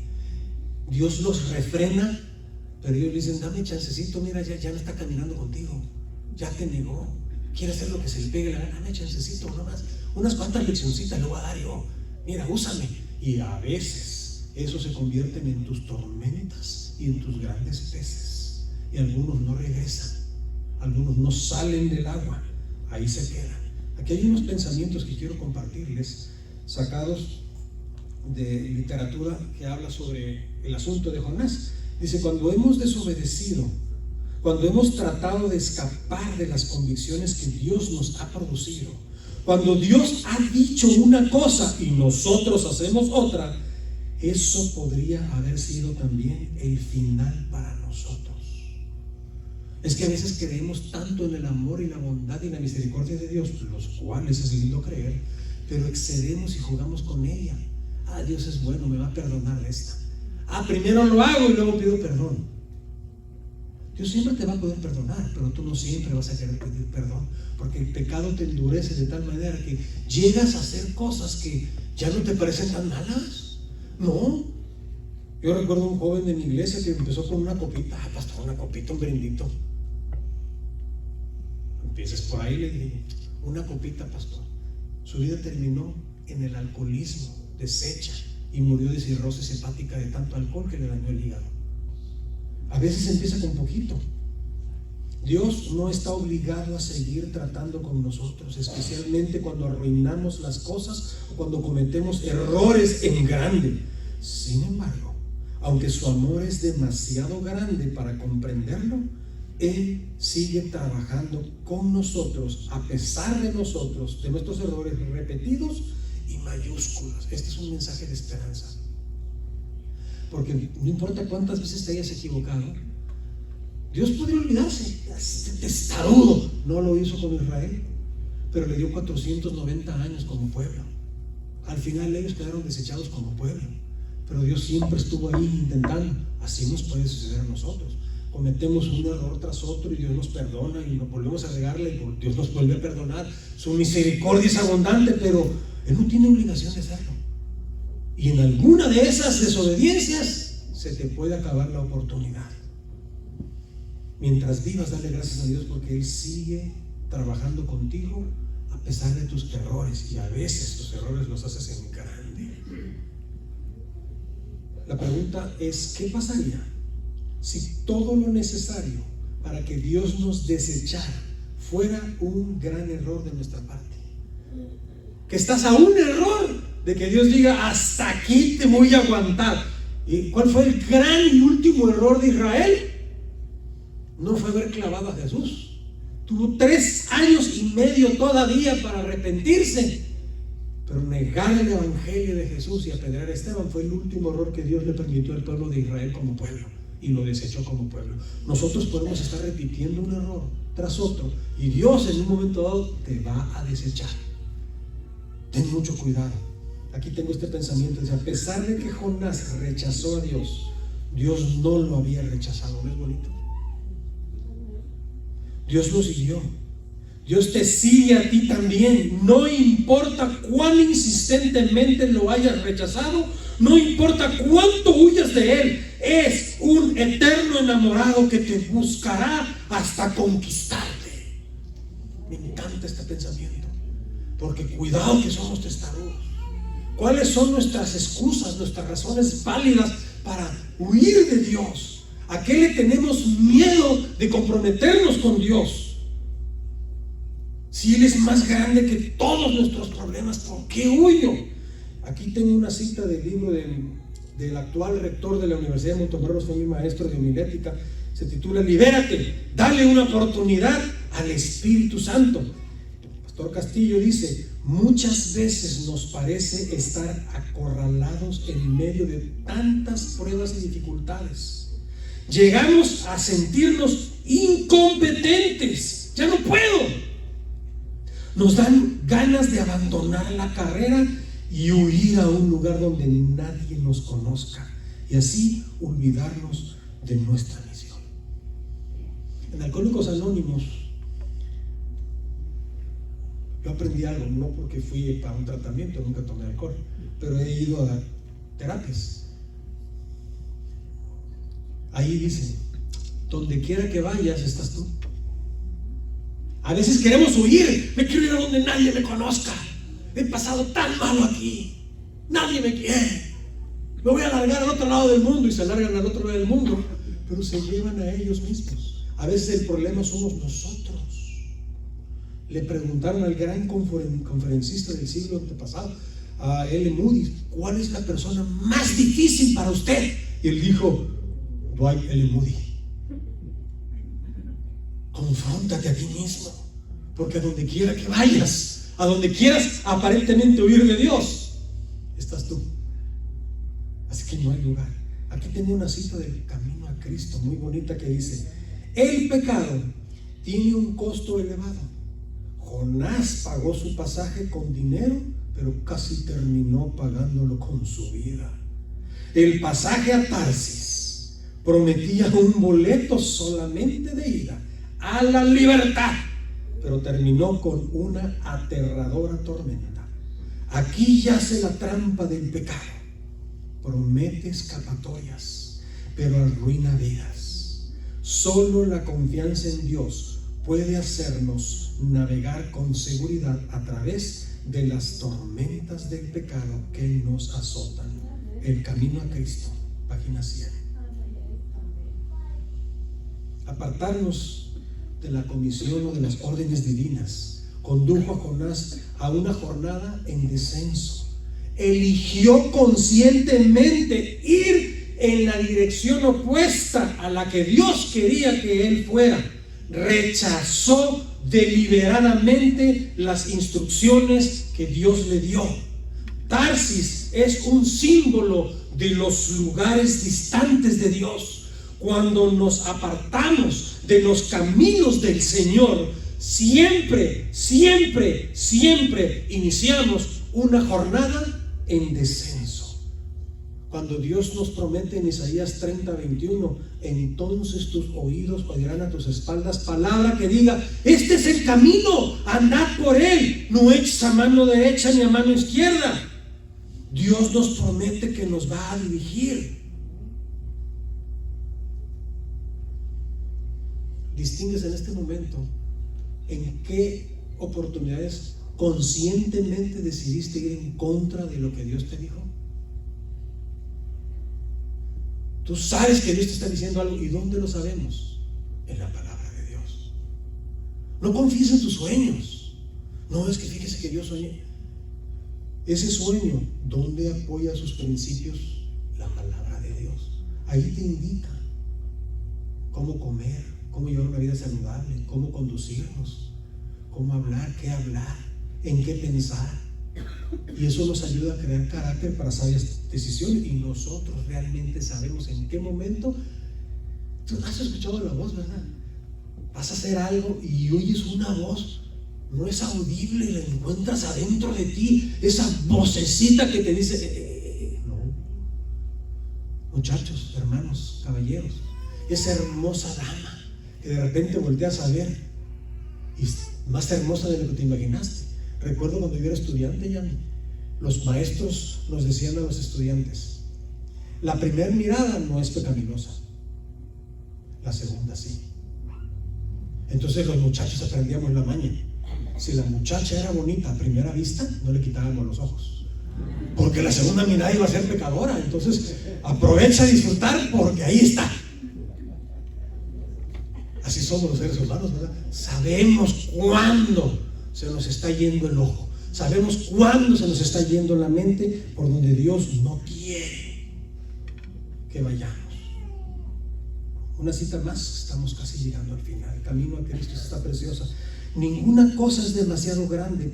Dios los refrena, pero ellos dicen: dame chancecito, mira, ya no está caminando contigo, ya te negó, quiere hacer lo que se le pegue la gana, dame chancecito, nomás, unas cuantas leccioncitas le voy a dar yo, mira, úsame. Y a veces eso se convierten en tus tormentas y en tus grandes peces. Y algunos no regresan, algunos no salen del agua, ahí se quedan. Aquí hay unos pensamientos que quiero compartirles, sacados de literatura que habla sobre el asunto de Jonás. Dice: cuando hemos desobedecido, cuando hemos tratado de escapar de las convicciones que Dios nos ha producido, cuando Dios ha dicho una cosa y nosotros hacemos otra, eso podría haber sido también el final para nosotros. Es que a veces creemos tanto en el amor y la bondad y la misericordia de Dios, los cuales es lindo creer, pero excedemos y jugamos con ella. Dios es bueno, me va a perdonar esta. Primero lo hago y luego pido perdón. Dios siempre te va a poder perdonar, pero tú no siempre vas a querer pedir perdón, porque el pecado te endurece de tal manera que llegas a hacer cosas que ya no te parecen tan malas. No. Yo recuerdo un joven de mi iglesia que empezó con una copita. Pastor, una copita, un brindito. Empieces por ahí, le dije, una copita, pastor. Su vida terminó en el alcoholismo, deshecha, y murió de cirrosis hepática de tanto alcohol que le dañó el hígado. A veces empieza con poquito, Dios no está obligado a seguir tratando con nosotros, especialmente cuando arruinamos las cosas o cuando cometemos errores en grande. Sin embargo, aunque su amor es demasiado grande para comprenderlo, Él sigue trabajando con nosotros a pesar de nosotros, de nuestros errores repetidos y mayúsculos. Este es un mensaje de esperanza, porque no importa cuántas veces te hayas equivocado, Dios podría olvidarse. Testarudo, no lo hizo con Israel, pero le dio 490 años como pueblo. Al final ellos quedaron desechados como pueblo, pero Dios siempre estuvo ahí intentando. Así nos puede suceder a nosotros. Cometemos un error tras otro y Dios nos perdona y nos volvemos a regarle y Dios nos vuelve a perdonar. Su misericordia es abundante, pero Él no tiene obligación de hacerlo. Y en alguna de esas desobediencias se te puede acabar la oportunidad. Mientras vivas, dale gracias a Dios porque Él sigue trabajando contigo a pesar de tus errores, y a veces tus errores los haces en grande. La pregunta es, ¿qué pasaría si todo lo necesario para que Dios nos desechara fuera un gran error de nuestra parte? Que estás a un error de que Dios diga, hasta aquí te voy a aguantar. ¿Y cuál fue el gran y último error de Israel? No fue haber clavado a Jesús. Tuvo 3 años y medio todavía para arrepentirse, pero negar el evangelio de Jesús y apedrear a Esteban fue el último error que Dios le permitió al pueblo de Israel como pueblo, y lo desechó como pueblo. Nosotros podemos estar repitiendo un error tras otro y Dios en un momento dado te va a desechar. Ten mucho cuidado. Aquí tengo este pensamiento, dice, a pesar de que Jonás rechazó a Dios, Dios no lo había rechazado. ¿No es bonito? Dios lo siguió. Dios te sigue a ti también. No importa cuán insistentemente lo hayas rechazado, no importa cuánto huyas de Él, es un eterno enamorado que te buscará hasta conquistarte. Me encanta este pensamiento, porque cuidado que somos testarudos. ¿Cuáles son nuestras excusas, nuestras razones válidas para huir de Dios? ¿A qué le tenemos miedo de comprometernos con Dios? Si Él es más grande que todos nuestros problemas, ¿por qué huyo? Aquí tengo una cita del libro del actual rector de la Universidad de Montemorelos, fue mi maestro de homilética. Se titula Libérate, dale una oportunidad al Espíritu Santo. El pastor Castillo dice, muchas veces nos parece estar acorralados en medio de tantas pruebas y dificultades. Llegamos a sentirnos incompetentes. Ya no puedo. Nos dan ganas de abandonar la carrera y huir a un lugar donde nadie nos conozca, y así olvidarnos de nuestra misión. En Alcohólicos Anónimos yo aprendí algo, no porque fui para un tratamiento, nunca tomé alcohol, pero he ido a terapias. Ahí dice, donde quiera que vayas estás tú. A veces queremos huir, me quiero ir a donde nadie me conozca. He pasado tan malo aquí, nadie me quiere. Me voy a largar al otro lado del mundo, y se largan al otro lado del mundo, pero se llevan a ellos mismos. A veces el problema somos nosotros. Le preguntaron al gran conferencista del siglo antepasado, a L. Moody, ¿cuál es la persona más difícil para usted? Y él dijo, Dwight L. Moody. Confróntate a ti mismo, porque a donde quiera que vayas, a donde quieras aparentemente huir de Dios, estás tú. Así que no hay lugar. Aquí tengo una cita del Camino a Cristo muy bonita que dice, el pecado tiene un costo elevado. Jonás pagó su pasaje con dinero, pero casi terminó pagándolo con su vida. El pasaje a Tarsis prometía un boleto solamente de ida a la libertad, pero terminó con una aterradora tormenta. Aquí yace la trampa del pecado. Promete escapatorias, pero arruina vidas. Solo la confianza en Dios puede hacernos navegar con seguridad a través de las tormentas del pecado que nos azotan. El Camino a Cristo, página 100. Apartarnos de la comisión o de las órdenes divinas. Condujo a Jonás a una jornada en descenso. Eligió conscientemente ir en la dirección opuesta a la que Dios quería que él fuera. Rechazó deliberadamente las instrucciones que Dios le dio. Tarsis es un símbolo de los lugares distantes de Dios. Cuando nos apartamos de los caminos del Señor, siempre iniciamos una jornada en descenso. Cuando Dios nos promete en Isaías 30:21, entonces tus oídos oirán a tus espaldas palabra que diga: este es el camino, andad por él, no eches a mano derecha ni a mano izquierda. Dios nos promete que nos va a dirigir. Distingues en este momento en qué oportunidades conscientemente decidiste ir en contra de lo que Dios te dijo. Tú sabes que Dios te está diciendo algo. ¿Y dónde lo sabemos? En la palabra de Dios. No confíes en tus sueños. No, es que fíjese que yo soñé. Ese sueño, ¿dónde apoya sus principios? La palabra de Dios. Ahí te indica cómo comer, cómo llevar una vida saludable, cómo conducirnos, cómo hablar, qué hablar, en qué pensar. Y eso nos ayuda a crear carácter para sabias decisiones. Y nosotros realmente sabemos en qué momento. Tú has escuchado la voz, ¿verdad? Vas a hacer algo y oyes una voz. No es audible, la encuentras adentro de ti, esa vocecita que te dice no. Muchachos, hermanos, caballeros, esa hermosa dama que de repente volteas a ver y más hermosa de lo que te imaginaste. Recuerdo cuando yo era estudiante, ya los maestros nos decían a los estudiantes: la primera mirada no es pecaminosa, la segunda sí. Entonces los muchachos aprendíamos la maña. Si la muchacha era bonita a primera vista, no le quitábamos los ojos, porque la segunda mirada iba a ser pecadora. Entonces aprovecha a disfrutar porque ahí está. Así somos los seres humanos, ¿verdad? Sabemos cuándo se nos está yendo el ojo, sabemos cuándo se nos está yendo la mente por donde Dios no quiere que vayamos. Una cita más, estamos casi llegando al final. El camino a Cristo está preciosa. Ninguna cosa es demasiado grande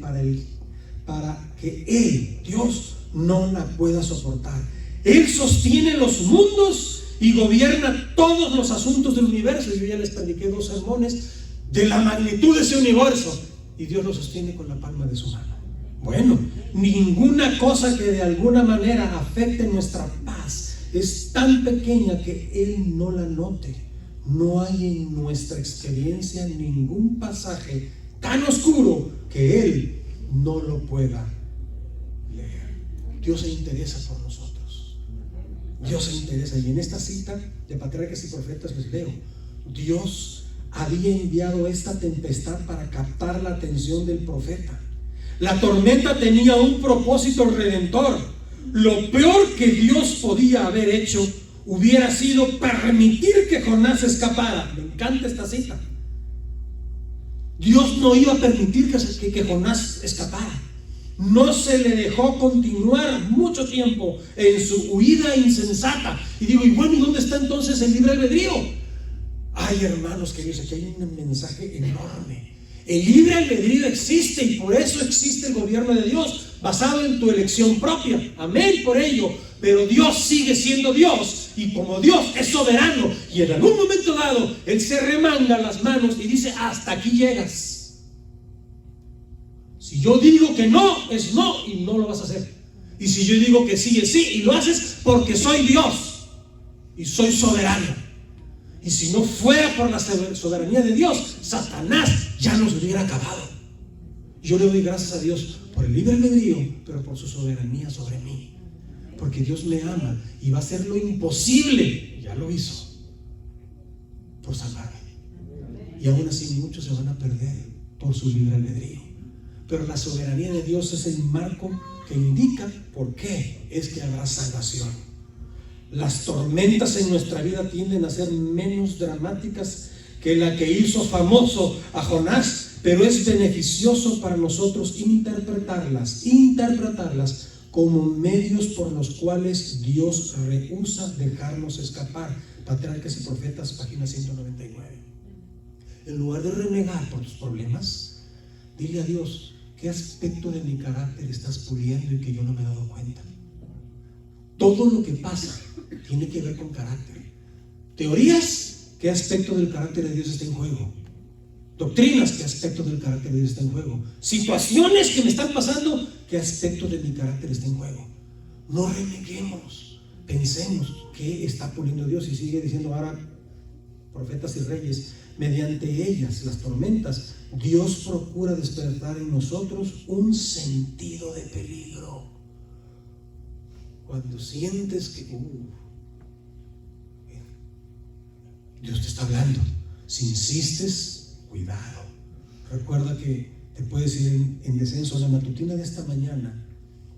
para que Él, Dios, no la pueda soportar. Él sostiene los mundos y gobierna todos los asuntos del universo. Yo ya les prediqué 2 sermones de la magnitud de ese universo, y Dios lo sostiene con la palma de su mano. Bueno, ninguna cosa que de alguna manera afecte nuestra paz es tan pequeña que Él no la note. No hay en nuestra experiencia ningún pasaje tan oscuro que Él no lo pueda leer. Dios se interesa por nosotros. Dios se interesa. Y en esta cita de Patriarcas y Profetas les leo: Dios había enviado esta tempestad para captar la atención del profeta. La tormenta tenía un propósito redentor. Lo peor que Dios podía haber hecho hubiera sido permitir que Jonás escapara. Me encanta esta cita. Dios no iba a permitir que Jonás escapara. No se le dejó continuar mucho tiempo en su huida insensata. Y digo, y bueno, ¿y dónde está entonces el libre albedrío? Ay, hermanos queridos, aquí hay un mensaje enorme. El libre albedrío existe, y por eso existe el gobierno de Dios, basado en tu elección propia. Amén por ello. Pero Dios sigue siendo Dios, y como Dios es soberano, y en algún momento dado Él se remanga las manos y dice: hasta aquí llegas. Si yo digo que no, es no, y no lo vas a hacer. Y si yo digo que sí, es sí, y lo haces porque soy Dios y soy soberano. Y si no fuera por la soberanía de Dios, Satanás ya nos hubiera acabado. Yo le doy gracias a Dios por el libre albedrío, pero por su soberanía sobre mí. Porque Dios me ama y va a hacer lo imposible, ya lo hizo, por salvarme. Y aún así muchos se van a perder por su libre albedrío. Pero la soberanía de Dios es el marco que indica por qué es que habrá salvación. Las tormentas en nuestra vida tienden a ser menos dramáticas que la que hizo famoso a Jonás, pero es beneficioso para nosotros interpretarlas como medios por los cuales Dios rehúsa dejarnos escapar. Patriarcas y Profetas, página 199. En lugar de renegar por tus problemas, dile a Dios: ¿qué aspecto de mi carácter estás puliendo y que yo no me he dado cuenta? Todo lo que pasa tiene que ver con carácter. Teorías, ¿qué aspecto del carácter de Dios está en juego? Doctrinas, ¿qué aspecto del carácter de Dios está en juego? Situaciones que me están pasando, ¿qué aspecto de mi carácter está en juego? No reneguemos, pensemos qué está puliendo Dios. Y sigue diciendo ahora, Profetas y Reyes: mediante ellas, las tormentas, Dios procura despertar en nosotros un sentido de peligro. Cuando sientes que Dios te está hablando, si insistes, cuidado. Recuerda que te puedes ir en descenso. La matutina de esta mañana,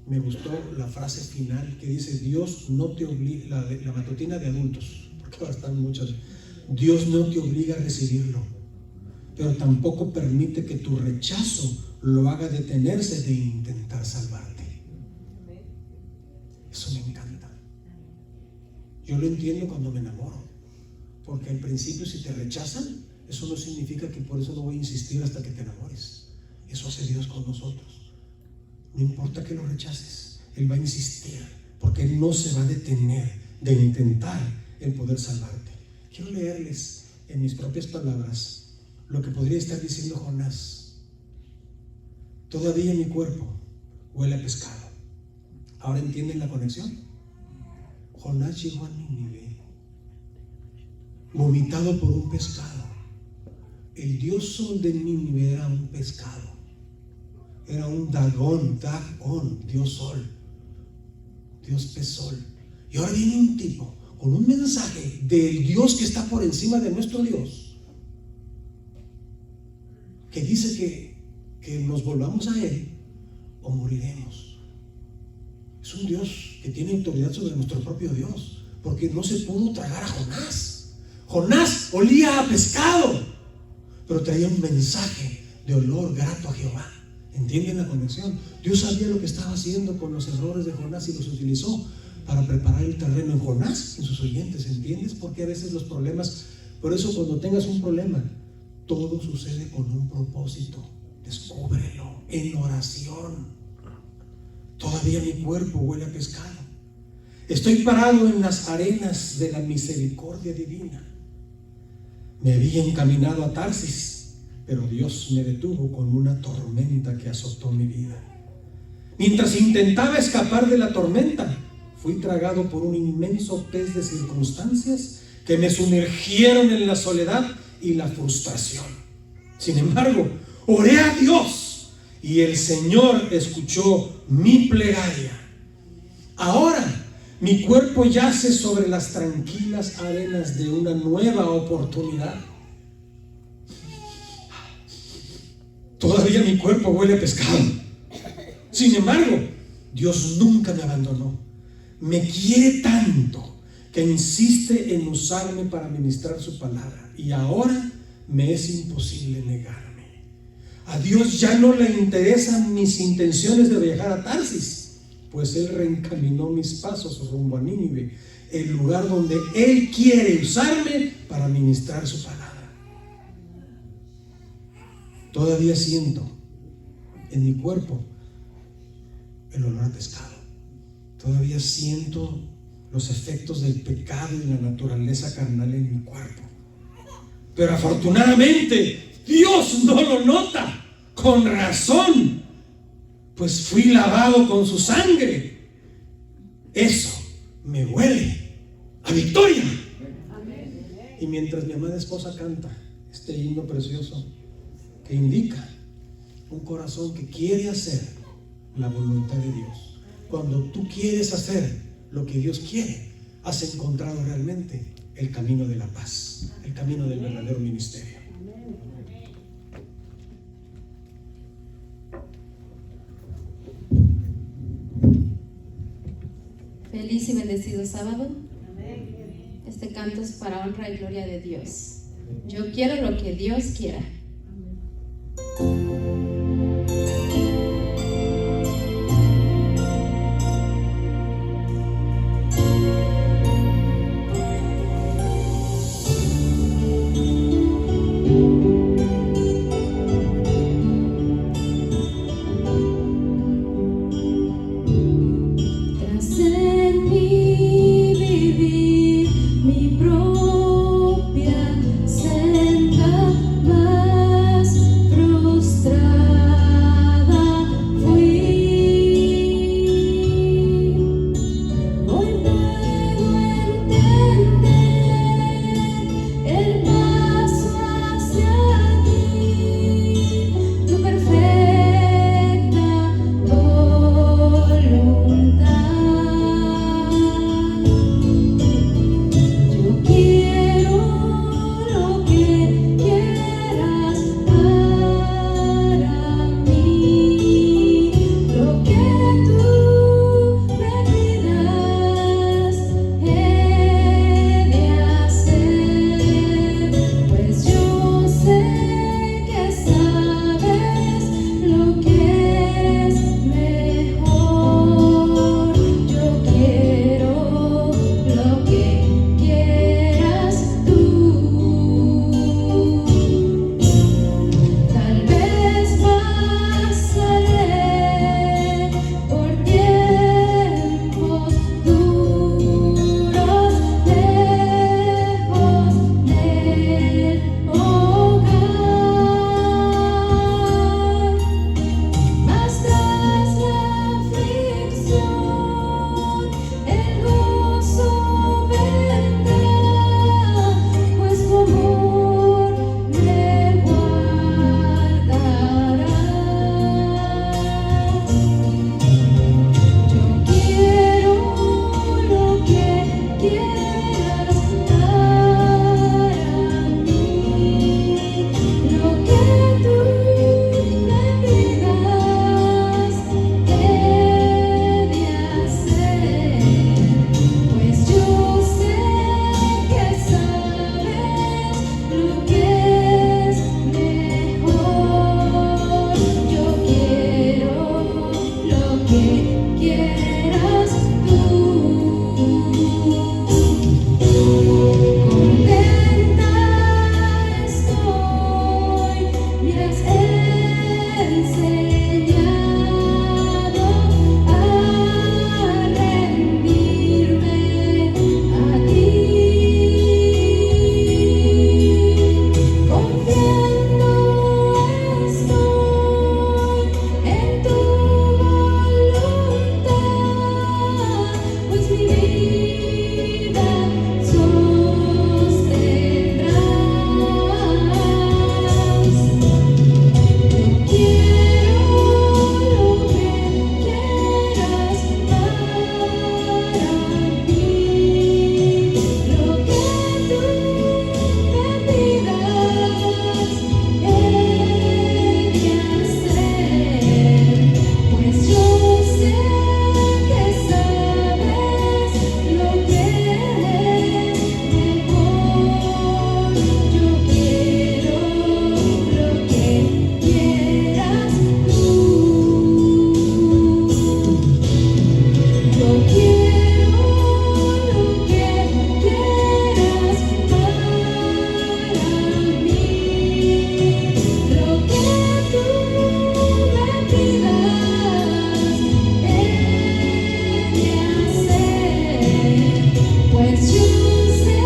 me gustó la frase final que dice: Dios no te obliga, la matutina de adultos, porque ahora están muchas. Dios no te obliga a recibirlo, pero tampoco permite que tu rechazo lo haga detenerse de intentar salvarte. Eso me encanta. Yo lo entiendo cuando me enamoro, porque al principio, si te rechazan, eso no significa que por eso no voy a insistir hasta que te enamores. Eso hace Dios con nosotros. No importa que lo rechaces, Él va a insistir, porque Él no se va a detener de intentar el poder salvarte. Quiero leerles en mis propias palabras lo que podría estar diciendo Jonás. Todavía mi cuerpo huele a pescado. ¿Ahora entienden la conexión? Jonás llegó a Nínive vomitado por un pescado. El dios Sol de Nínive era un pescado. Era un Dagón, Dios Sol, Dios pez sol. Y ahora viene un tipo con un mensaje del Dios que está por encima de nuestro Dios, que dice que nos volvamos a Él o moriremos. Es un Dios que tiene autoridad sobre nuestro propio Dios, porque no se pudo tragar a Jonás. Jonás olía a pescado, pero traía un mensaje de olor grato a Jehová. ¿Entienden la conexión? Dios sabía lo que estaba haciendo con los errores de Jonás y los utilizó para preparar el terreno en Jonás, en sus oyentes. ¿Entiendes? Porque a veces los problemas, por eso cuando tengas un problema, todo sucede con un propósito. Descúbrelo en oración. Todavía mi cuerpo huele a pescado. Estoy parado en las arenas de la misericordia divina. Me había encaminado a Tarsis, pero Dios me detuvo con una tormenta que azotó mi vida. Mientras intentaba escapar de la tormenta, fui tragado por un inmenso pez de circunstancias que me sumergieron en la soledad y la frustración. Sin embargo, oré a Dios y el Señor escuchó mi plegaria. Ahora mi cuerpo yace sobre las tranquilas arenas de una nueva oportunidad. Todavía mi cuerpo huele a pescado. Sin embargo, Dios nunca me abandonó. Me quiere tanto que insiste en usarme para ministrar su palabra. Y ahora me es imposible negarme. A Dios ya no le interesan mis intenciones de viajar a Tarsis, pues Él reencaminó mis pasos rumbo a Nínive, el lugar donde Él quiere usarme para ministrar su palabra. Todavía siento en mi cuerpo el olor a pescado. Todavía siento los efectos del pecado y la naturaleza carnal en mi cuerpo. Pero afortunadamente Dios no lo nota. Con razón, pues fui lavado con su sangre. Eso me huele a victoria. Y mientras mi amada esposa canta este himno precioso que indica un corazón que quiere hacer la voluntad de Dios, cuando tú quieres hacer lo que Dios quiere, has encontrado realmente el camino de la paz, el camino del verdadero ministerio. Feliz y bendecido sábado. Este canto es para honra y gloria de Dios. Yo quiero lo que Dios quiera. Tras en mí vivir mi propia senda, más frustrada fui. Hoy puedo entender el paso hacia ti, tu perfecta voluntad. Yo quiero lo que quieras para mí, lo que tú me pidas he de hacer, pues yo sé que sabes lo que es mejor. Yo quiero lo que quieras tú. Tal vez pasaré por tiempos duros, lejos del hogar, mas tras la aflicción el gozo vendrá, pues tu amor me guardará. Yo quiero lo que quieras para mí, lo que tú me pidas he de hacer, pues yo sé que sabes lo que es mejor. Yo quiero lo que quieras tú. Contenta estoy, me has enseñado a rendirme a ti, confiando estoy en tu voluntad, pues mi vida sostendrás. Yo quiero lo que quieras para mí, lo que tú me pidas he de hacer, pues yo sé que sabes lo que es mejor. Yo quiero lo que quieras tú. Yo quiero lo que quieras para mí, lo que tú me pidas he de hacer, pues yo sé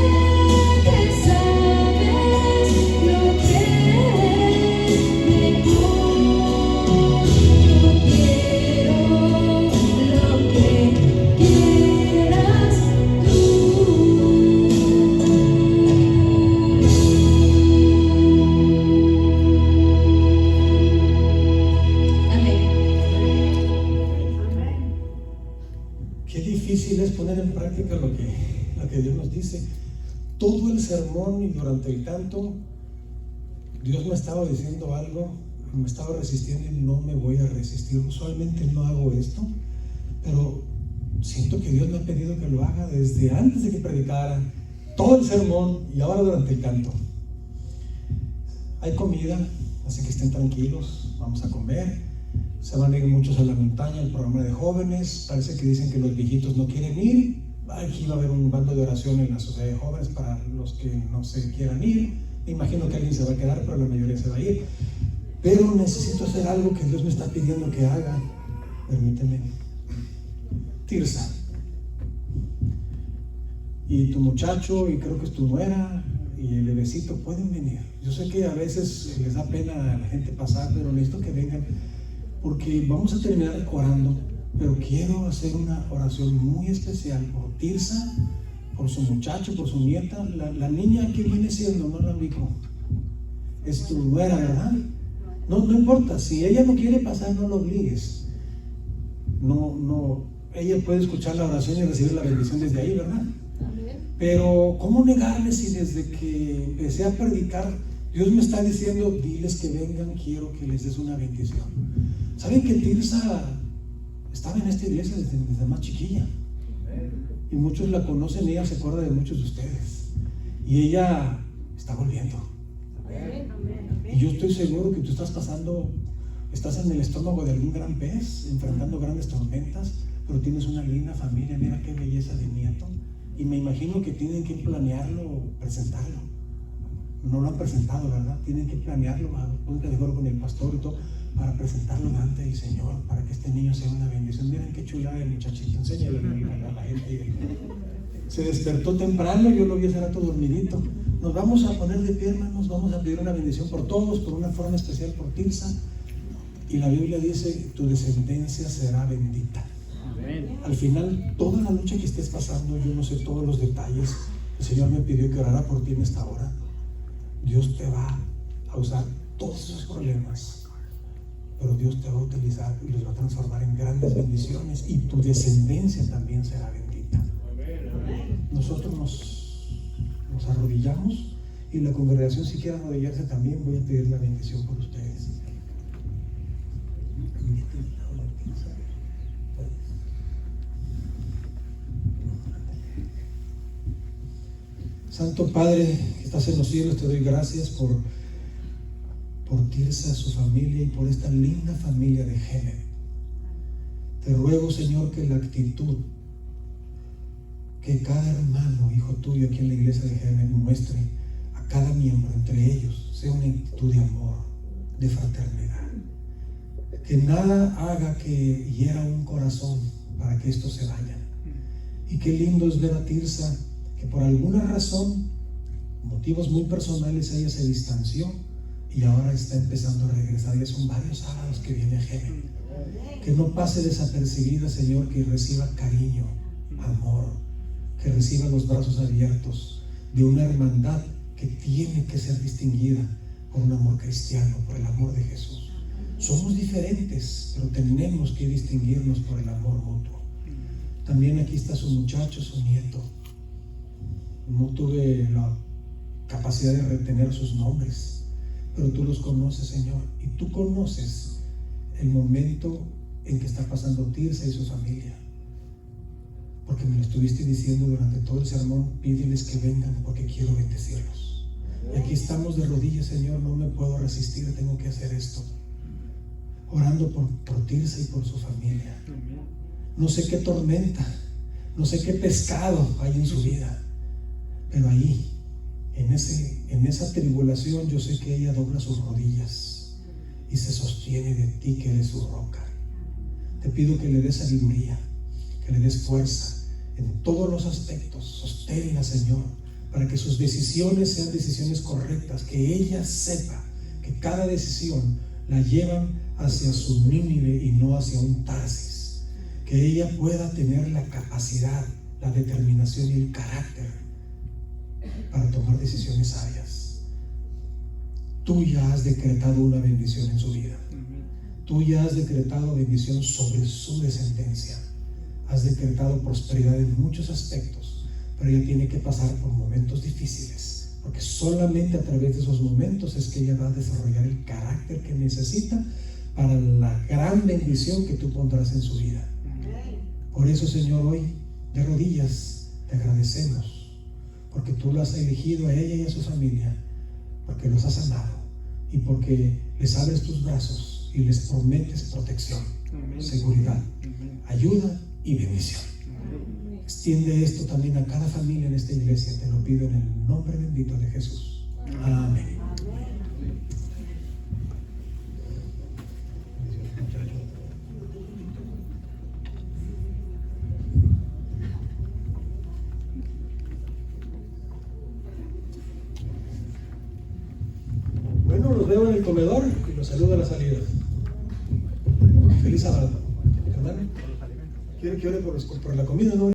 que sabes lo que es mejor. Yo quiero lo que quieras tú. Amén. Qué difícil es poner en práctica lo que Dios nos dice. Todo el sermón y durante el canto, Dios me estaba diciendo algo, me estaba resistiendo y no me voy a resistir. Usualmente no hago esto, pero siento que Dios me ha pedido que lo haga desde antes de que predicara, todo el sermón y ahora durante el canto. Hay comida, así que estén tranquilos, vamos a comer. Se van a ir muchos a la montaña, el programa de jóvenes. Parece que dicen que los viejitos no quieren ir. Aquí va a haber un bando de oración en la sociedad de jóvenes para los que no se quieran ir. Me imagino que alguien se va a quedar, pero la mayoría se va a ir. Pero necesito hacer algo que Dios me está pidiendo que haga. Permíteme. Tirsa. Y tu muchacho, y creo que es tu nuera, y el bebecito pueden venir. Yo sé que a veces les da pena a la gente pasar, pero necesito que vengan, porque vamos a terminar orando, pero quiero hacer una oración muy especial por Tirsa, por su muchacho, por su nieta. La niña que viene siendo, no la ubico, es tu nuera, ¿verdad? No importa, si ella no quiere pasar, no lo obligues. No, ella puede escuchar la oración y recibir la bendición desde ahí, ¿verdad? Pero ¿cómo negarme si desde que empecé a predicar Dios me está diciendo, diles que vengan, quiero que les des una bendición? ¿Saben que Tirsa estaba en esta iglesia desde más chiquilla? Y muchos la conocen, ella se acuerda de muchos de ustedes. Y ella está volviendo. Y yo estoy seguro que tú estás en el estómago de algún gran pez, enfrentando grandes tormentas, pero tienes una linda familia. Mira qué belleza de nieto. Y me imagino que tienen que planearlo, presentarlo. No lo han presentado, ¿verdad? Tienen que planearlo, ponte de acuerdo con el pastor y todo, para presentarlo delante del Señor, para que este niño sea una bendición. Miren qué chulada el muchachito, enséñale a la gente. Se despertó temprano, yo lo vi hace rato dormidito. Nos vamos a poner de pie, hermanos, vamos a pedir una bendición por todos, por una forma especial por Tirsa. Y la Biblia dice, tu descendencia será bendita. Amén. Al final, toda la lucha que estés pasando, yo no sé todos los detalles, el Señor me pidió que orara por ti en esta hora. Dios te va a usar todos esos problemas, pero Dios te va a utilizar y los va a transformar en grandes bendiciones, y tu descendencia también será bendita. Nosotros nos arrodillamos, y la congregación, si quiere arrodillarse también, voy a pedir la bendición por ustedes. Santo Padre que estás en los cielos, te doy gracias por Tirsa, su familia, y por esta linda familia de Gémen. Te ruego, Señor, que la actitud que cada hermano, hijo tuyo aquí en la iglesia de Gémen muestre a cada miembro entre ellos sea una actitud de amor, de fraternidad. Que nada haga que hiera un corazón para que estos se vayan. Y qué lindo es ver a Tirsa, que por alguna razón, motivos muy personales, ella se distanció y ahora está empezando a regresar. Ya son varios sábados que viene a Gémen. Que no pase desapercibida, Señor, que reciba cariño, amor, que reciba los brazos abiertos de una hermandad que tiene que ser distinguida por un amor cristiano, por el amor de Jesús. Somos diferentes, pero tenemos que distinguirnos por el amor mutuo. También aquí está su muchacho, su nieto. No tuve la capacidad de retener sus nombres, pero tú los conoces, Señor, y tú conoces el momento en que está pasando Tirsa y su familia, porque me lo estuviste diciendo durante todo el sermón. Pídeles que vengan porque quiero bendecirlos. Y aquí estamos de rodillas, Señor, no me puedo resistir, tengo que hacer esto, orando por Tirsa y por su familia. No sé qué tormenta, no sé qué pescado hay en su vida, pero ahí, en esa tribulación, yo sé que ella dobla sus rodillas y se sostiene de ti, que eres su roca. Te pido que le des sabiduría, que le des fuerza en todos los aspectos. Sosténla, Señor, para que sus decisiones sean decisiones correctas, que ella sepa que cada decisión la llevan hacia su Nínive y no hacia un Tarsis. Que ella pueda tener la capacidad, la determinación y el carácter para tomar decisiones sabias. Tú ya has decretado una bendición en su vida. Tú ya has decretado bendición sobre su descendencia. Has decretado prosperidad en muchos aspectos, pero ella tiene que pasar por momentos difíciles, porque solamente a través de esos momentos es que ella va a desarrollar el carácter que necesita para la gran bendición que tú pondrás en su vida. Por eso, Señor, hoy de rodillas te agradecemos, porque tú lo has elegido a ella y a su familia, porque los has amado, y porque les abres tus brazos y les prometes protección, seguridad, ayuda y bendición. Extiende esto también a cada familia en esta iglesia, te lo pido en el nombre bendito de Jesús. Amén. Bueno, los veo en el comedor y los saludo a la salida. Feliz sábado. ¿Quiere que ore por la comida? ¿No?